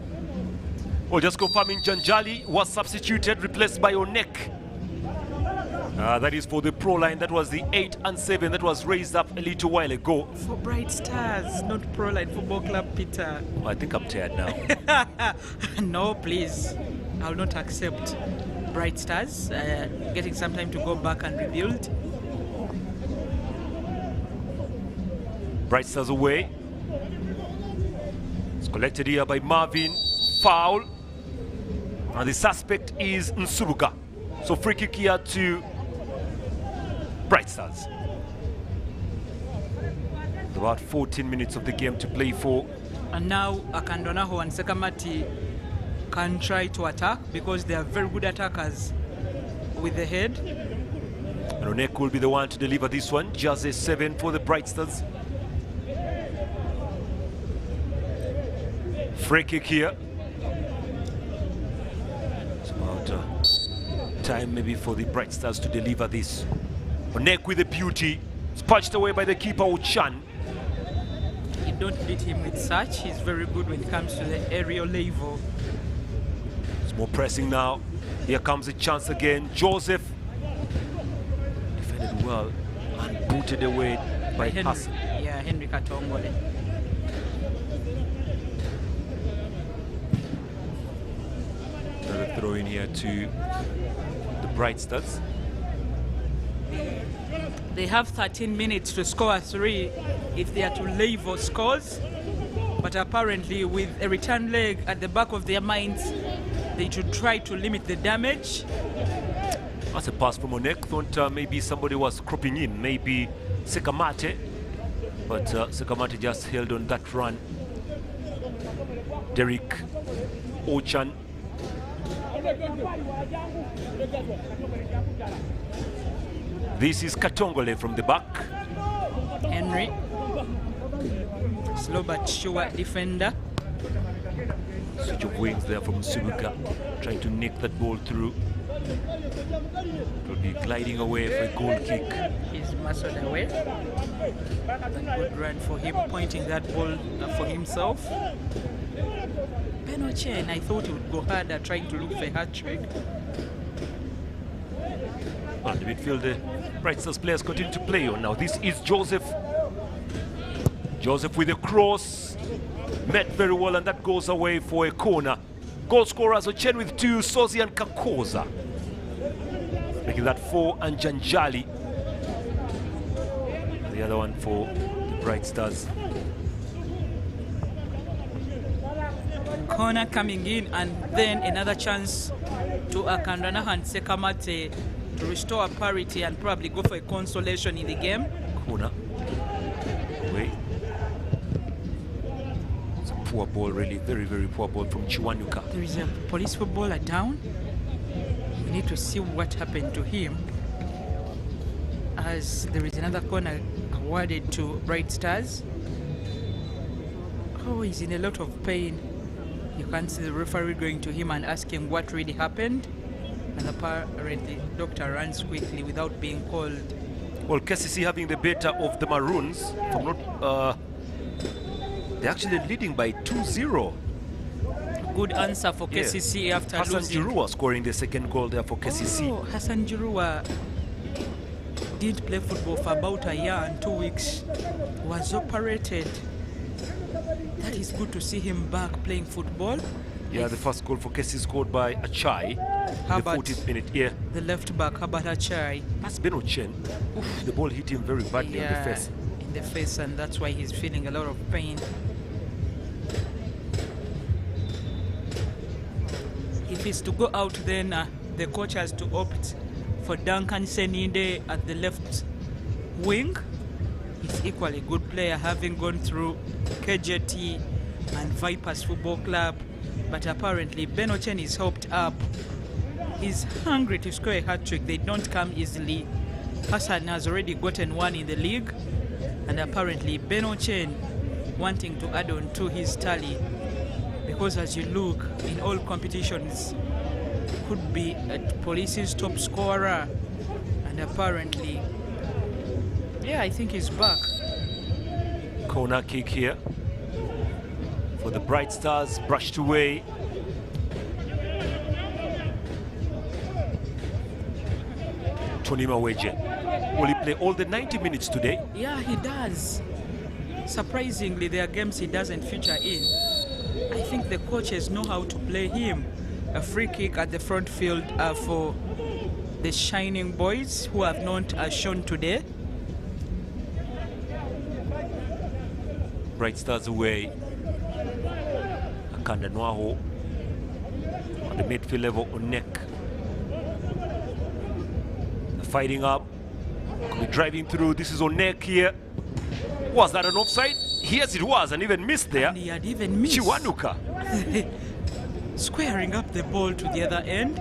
Well, just confirming Janjali was substituted, replaced by Onek. That is for the pro line. That was the 8 and 7 that was raised up a little while ago. For Bright Stars, not Pro Line Football Club, Peter. Oh, I think I'm tired now. No, please. I will not accept Bright Stars getting some time to go back and rebuild. Bright Stars away. It's collected here by Marvin. Foul. And the suspect is Nsubuka. So free kick here to Bright Stars. About 14 minutes of the game to play for. And now Akandonaho and Sekamati can try to attack because they are very good attackers with the head. And Onek will be the one to deliver this one. Just a 7 for the Bright Stars. Free kick here. It's about time maybe for the Bright Stars to deliver this. Onek with the beauty. It's punched away by the keeper, Ochan. You don't beat him with such. He's very good when it comes to the aerial level. It's more pressing now. Here comes a chance again. Joseph defended well and booted away by Hassan. Yeah, Henry Katongole. Another throw in here to the Bright Stars. They have 13 minutes to score 3 if they are to level scores. But apparently with a return leg at the back of their minds, they should try to limit the damage. That's a pass from Onek. Thought maybe somebody was cropping in, maybe Sekamate. But Sekamate just held on that run. Derek Ochan. This is Katongole from the back. Henry. Slow but sure defender. Switch of wings there from Subuka, trying to nick that ball through. It will be gliding away for a goal kick. He's muscled away. A good run for him, pointing that ball for himself. Benochen, I thought he would go harder, trying to look for a hat-trick. On the midfield, the Bright Stars players continue to play on now. This is Joseph. Joseph with a cross. Met very well, and that goes away for a corner. Goal scorers Ochen with 2, Sozi and Kakoza. Making that 4, and Janjali. The other one for the Bright Stars. Corner coming in, and then another chance to Akandana and Sekamate to restore parity and probably go for a consolation in the game. Corner. Away. It's a poor ball, really. Very, very poor ball from Chiwanuka. There is a police footballer down. We need to see what happened to him, as there is another corner awarded to Bright Stars. Oh, he's in a lot of pain. You can see the referee going to him and asking what really happened, and apparently the doctor runs quickly without being called. Well, KCC having the better of the Maroons. If I'm not, they're actually leading by 2-0. Good answer for KCC after Hassan losing. Jirua scoring the second goal there for KCC. Oh, Hassan Jirua did play football for about a year and 2 weeks. Was operated. That is good to see him back playing football. Yeah, the first goal for KCC scored by Achai. How In the about 40th minute, yeah. the left back, how about Achai? That's Benochen. Oof, the ball hit him very badly on the face. In the face, and that's why he's feeling a lot of pain. If it's to go out, then the coach has to opt for Duncan Seninde at the left wing. He's equally a good player, having gone through KJT and Vipers Football Club. But apparently, Benochen is hoped up. He's hungry to score a hat-trick. They don't come easily. Hassan has already gotten one in the league. And apparently, Benochen wanting to add on to his tally. Because as you look, in all competitions, could be Police's top scorer. And apparently, yeah, I think he's back. Corner kick here for the Bright Stars, brushed away. Tony Maweje. Will he play all the 90 minutes today? Yeah, he does. Surprisingly, there are games he doesn't feature in. I think the coaches know how to play him. A free kick at the front field for the Shining Boys, who have not shown today. Bright Stars away. Akanda Nwaho on the midfield level on neck. Fighting up, driving through. This is on neck here. Was that an offside? Yes, it was, and even missed there. And he had even missed. Chiwanuka. Squaring up the ball to the other end.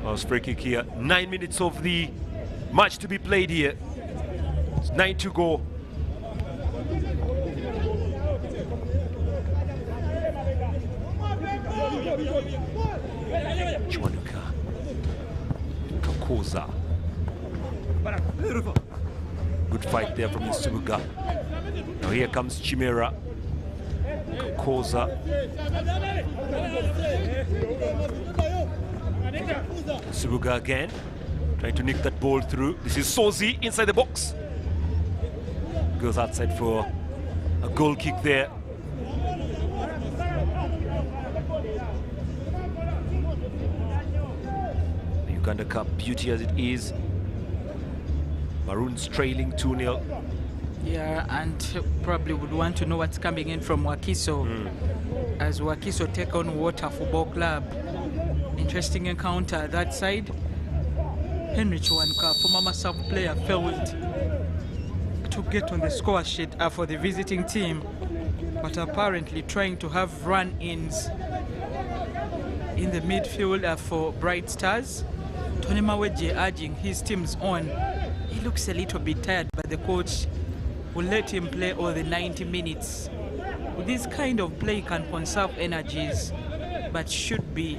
Was free kick here. 9 minutes of the match to be played here. It's 9 to go. Chiwanuka. Kakoza. Good fight there from Subuga. Now here comes Chimera. Kakoza. Subuga again. Trying to nick that ball through. This is Sozi inside the box. Goes outside for a goal kick there. Uganda Cup, beauty as it is. Maroons trailing 2-0. Yeah, and probably would want to know what's coming in from Wakiso as Wakiso take on Water Football Club. Interesting encounter that side. Henry Chwanka, former Massav player, failed to get on the score sheet for the visiting team, but apparently trying to have run-ins in the midfield for Bright Stars. Tony Maweje urging his teams on. He looks a little bit tired, but the coach will let him play all the 90 minutes. With this kind of play, he can conserve energies, but should be.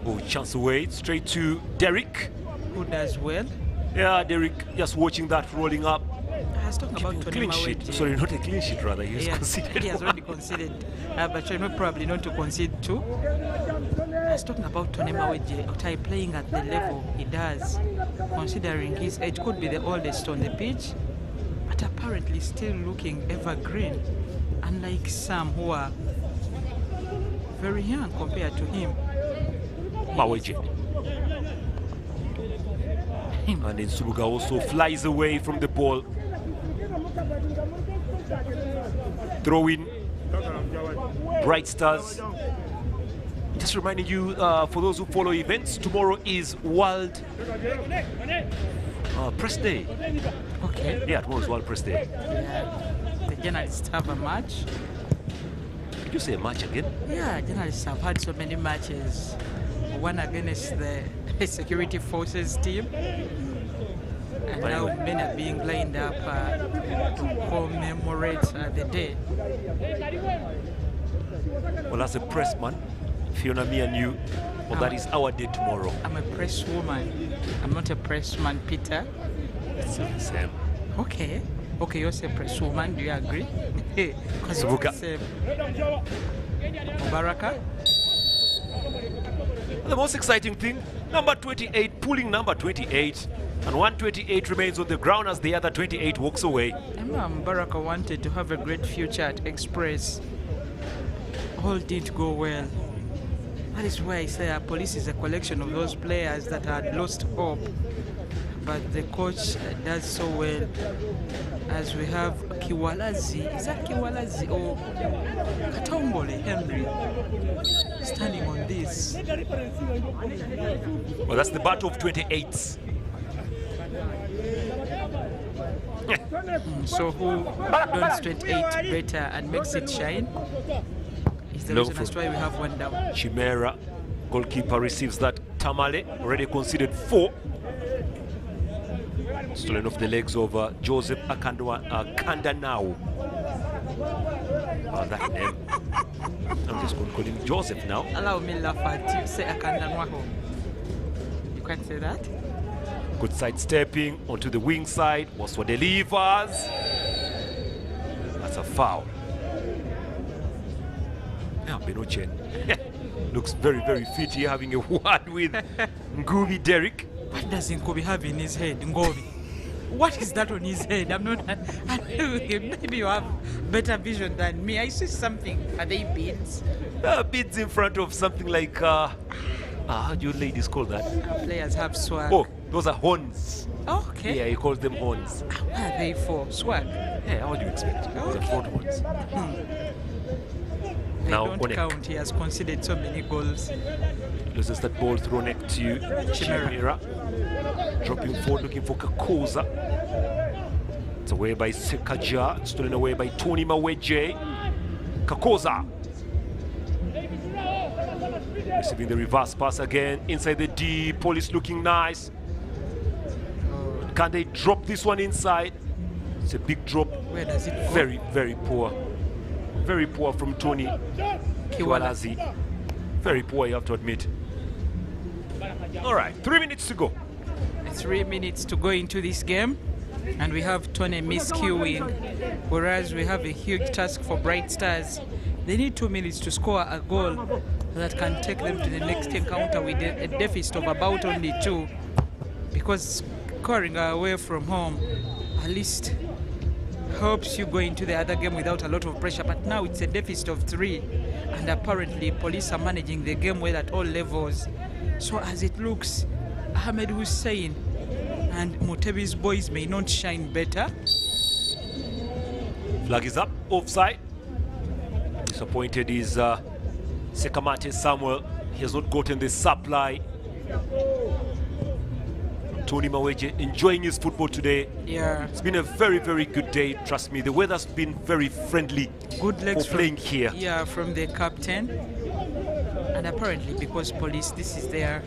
Oh, chance away, straight to Derek. Who does well. Yeah, Derek, just watching that rolling up. I was talking about Tony Clean sheet. Maweje. Sorry, not a clean sheet, rather. He has Yes, conceded. he has already conceded, but you know, probably not to concede too. I was talking about Tony Maweje, Otai playing at the level he does, considering his age, could be the oldest on the pitch, but apparently still looking evergreen, unlike some who are very young compared to him. Maweje. And then Subuga also flies away from the ball. Throw in. Bright Stars. Just reminding you, for those who follow events, tomorrow is World Press Day. Okay. Yeah, tomorrow is World Press Day. Yeah. The journalists have a match. Did you say a match again? Yeah, journalists have had so many matches. One against the security forces team. And now men are being lined up to commemorate the day. Well, as a pressman, Fiona, me and you, well, that is our day tomorrow. I'm a press woman. I'm not a pressman, Peter. It's the same. Okay. Okay, you're a press woman. Do you agree? Because it's Subuka. the same. Mubaraka. The most exciting thing, number 28 pulling number 28, and 128 remains on the ground as the other 28 walks away. Emma Mubaraka wanted to have a great future at Express. All didn't go well. That is why I say police is a collection of those players that had lost hope. But the coach does so well. As we have Kiwalazi, is that Kiwalazi or Katongole Henry standing on this? Well, that's the battle of 28s. So who does 28 better and makes it shine? Is the reason as to why we have one down. Chimera, goalkeeper, receives that. Tamale already conceded 4. Stolen off the legs of Joseph Kandanao. That name. I'm just going to call him Joseph now. Allow me laugh at you, say Akandanwaho. You can't say that? Good sidestepping onto the wing side. Waswa delivers. That's a foul. Now Benochen looks very, very fit here, having a word with Ngubi Derek. What does Nkobi have in his head, Ngobi? What is that on his head? I'm not. Maybe you have better vision than me. I see something. Are they beads? Beads in front of something like how do you ladies call that? Players have swag. Oh, those are horns. Oh, okay. Yeah, he calls them horns. What are they for? Swag. Yeah, what do you expect? Those are front horns. They Now, don't Onek count. He has conceded so many goals. Loses that ball thrown next to Chimera. Dropping forward, looking for Kakoza. It's away by Sekaja. Stolen away by Tony Maweje. Kakoza. Receiving the reverse pass again. Inside the D. Police looking nice. Can they drop this one inside? It's a big drop. Where does it go? Very, very poor. Very poor from Tony Kiwalazi. Very poor, you have to admit. All right, 3 minutes to go. 3 minutes to go into this game, and we have Tony miscuing, whereas we have a huge task for Bright Stars. They need 2 minutes to score a goal that can take them to the next encounter with a deficit of about only 2, because scoring away from home at least helps you go into the other game without a lot of pressure. But now it's a deficit of 3, and apparently police are managing the game well at all levels. So as it looks, Ahmed Hussein and Mutebi's boys may not shine better. Flag is up, offside. Disappointed is Sekamate Samuel. He has not gotten the supply. Tony Maweje enjoying his football today. Yeah. It's been a very, very good day, trust me. The weather's been very friendly Good legs for playing here. Yeah, from the captain. And apparently because Police, this is their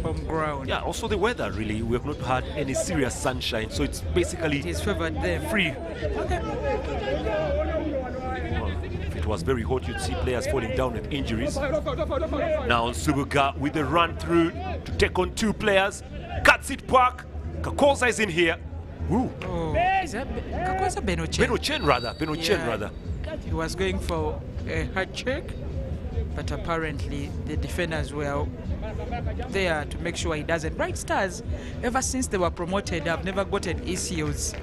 home ground. Yeah, also the weather really. We have not had any serious sunshine, so it's basically It has favored them. free. Okay. Well, if it was very hot, you'd see players falling down with injuries. Now Subuga with the run through to take on two players. Cuts it back. Kakosa is in here. Ooh. Oh, is that Kakosa Benochen? Benochen rather. Benochen rather. He was going for a hat check, but apparently the defenders were there to make sure he doesn't. Bright Stars, ever since they were promoted, have never gotten ECOs.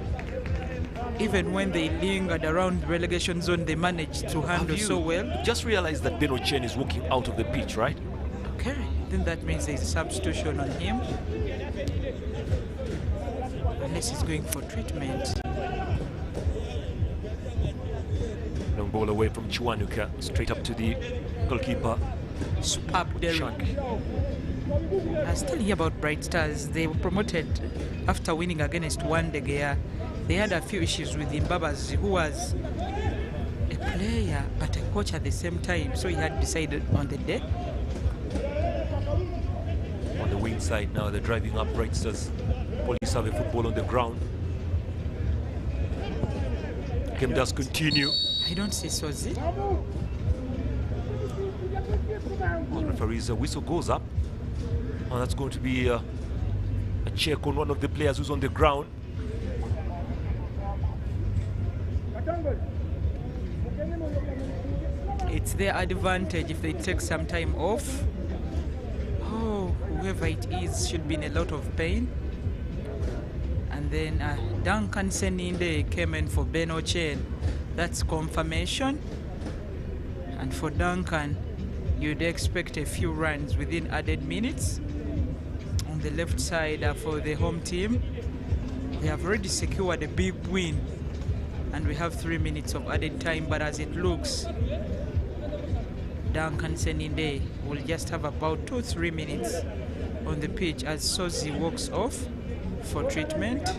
Even when they lingered around the relegation zone, they managed to handle so well. Just realized that Benochen is walking out of the pitch, right? Okay, then that means there's a substitution on him. Unless he's going for treatment. Long ball away from Chiwanuka, straight up to the goalkeeper. Superb Derek. Shank. I still hear about Bright Stars. They were promoted after winning against Wandegea. They had a few issues with Mbabas, who was a player but a coach at the same time, so he had decided on the day. On the wing side now, they're driving up Bright Stars. Police have a football on the ground. Game does continue. I don't see Sozi. Well, referee's whistle goes up. Oh, that's going to be a check on one of the players who's on the ground. It's their advantage if they take some time off. Oh, whoever it is should be in a lot of pain. And then Duncan Seninde came in for Benochen. That's confirmation. And for Duncan, you'd expect a few runs within added minutes. On the left side for the home team, they have already secured a big win. And we have 3 minutes of added time, but as it looks, Duncan Seninde will just have about 2-3 minutes on the pitch as Sozi walks off for treatment.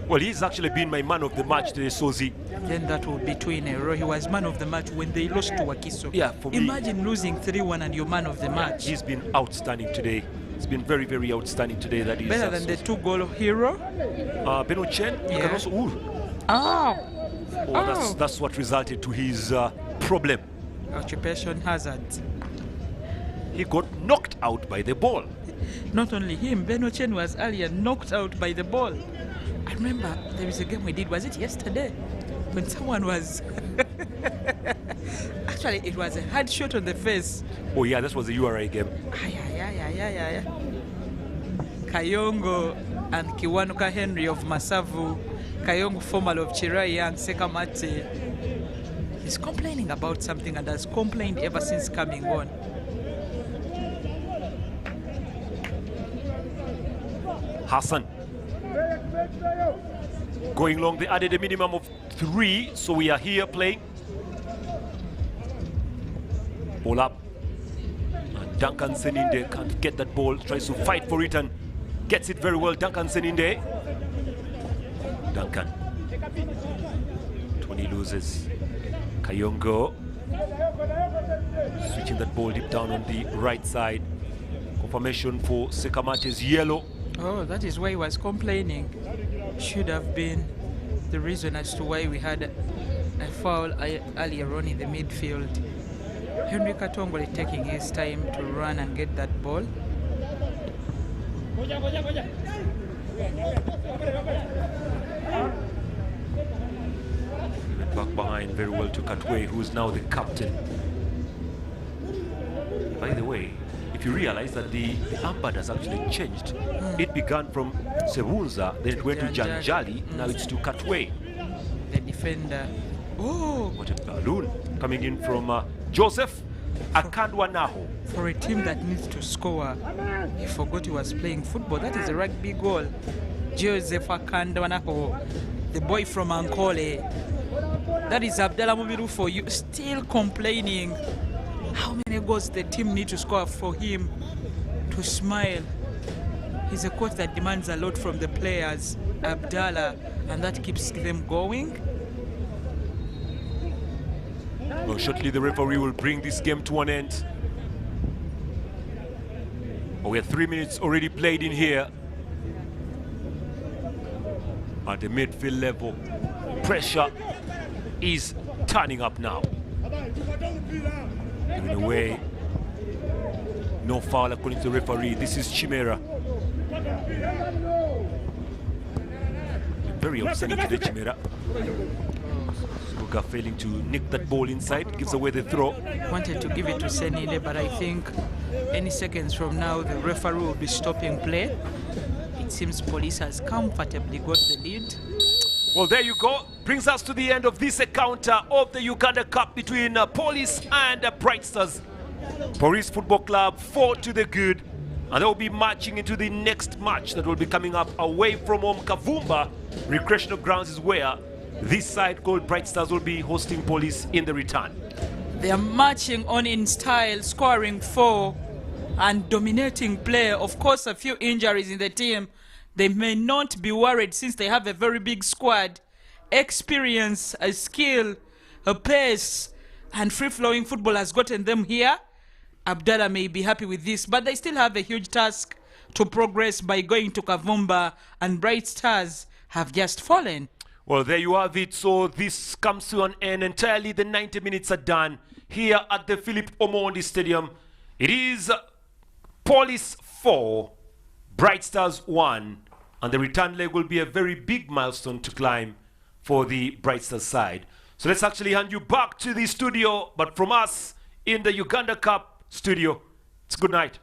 Well, he's actually been my man of the match today, Sozi. Then that would be Twinero. He was man of the match when they lost to Wakiso. Yeah, for me. Imagine losing 3-1 and you're man of the match. He's been outstanding today. He's been very, very outstanding today. That is better than the 2-goal hero. Benochen, you can also. That's what resulted to his problem. Occupation hazard. He got knocked out by the ball. Not only him, Benochen was earlier knocked out by the ball. I remember there was a game we did, was it yesterday? When someone was... Actually, it was a hard shot on the face. Oh yeah, this was the URA game. Yeah. Kayongo and Kiwanuka Henry of Masavu. Kayongo former of Chirai and Sekamate. He's complaining about something and has complained ever since coming on. Hassan going long. They added a minimum of 3, so we are here playing. Ball up. And Duncan Seninde can't get that ball, tries to fight for it and gets it very well. Duncan Seninde. Duncan. 20 loses. Kayongo. Switching that ball deep down on the right side. Confirmation for Sekamate's yellow. Oh, that is why he was complaining. Should have been the reason as to why we had a foul earlier on in the midfield. Henry Katongole taking his time to run and get that ball. Back behind very well to Katwe, who's now the captain. By the way, if you realize that the armband has actually changed, it began from Sebunza, then it went to Janjali, now it's to Katwe. The defender. Oh, what a balloon coming in from Joseph Akandwanaho. For a team that needs to score, he forgot he was playing football. That is a rugby goal. Joseph Akandwanaho, the boy from Ankole. That is Abdallah Mubiru for you, still complaining how many goals the team need to score for him to smile. He's a coach that demands a lot from the players, Abdallah, and that keeps them going. Well, shortly the referee will bring this game to an end. We have 3 minutes already played in here. At the midfield level, pressure is turning up now. In a way, no foul according to the referee. This is Chimera. Very upsetting to the Chimera. Suga failing to nick that ball inside, gives away the throw. Wanted to give it to Senile, but I think any seconds from now the referee will be stopping play. It seems Police has comfortably got the lead. Well, there you go. Brings us to the end of this encounter of the Uganda Cup between Police and Bright Stars. Police Football Club 4 to the good, and they will be marching into the next match that will be coming up away from home. Kavumba Recreational Grounds is where this side called Bright Stars will be hosting Police in the return. They are marching on in style, scoring 4 and dominating play. Of course, a few injuries in the team. They may not be worried since they have a very big squad. Experience, a skill, a pace, and free-flowing football has gotten them here. Abdallah may be happy with this, but they still have a huge task to progress by going to Kavumba, and Bright Stars have just fallen. Well, there you have it. So this comes to an end entirely. The 90 minutes are done here at the Philip Omondi Stadium. It is Police 4, Bright Stars 1, and the return leg will be a very big milestone to climb for the Bright Stars side. So let's actually hand you back to the studio, but from us in the Uganda Cup studio, it's good night.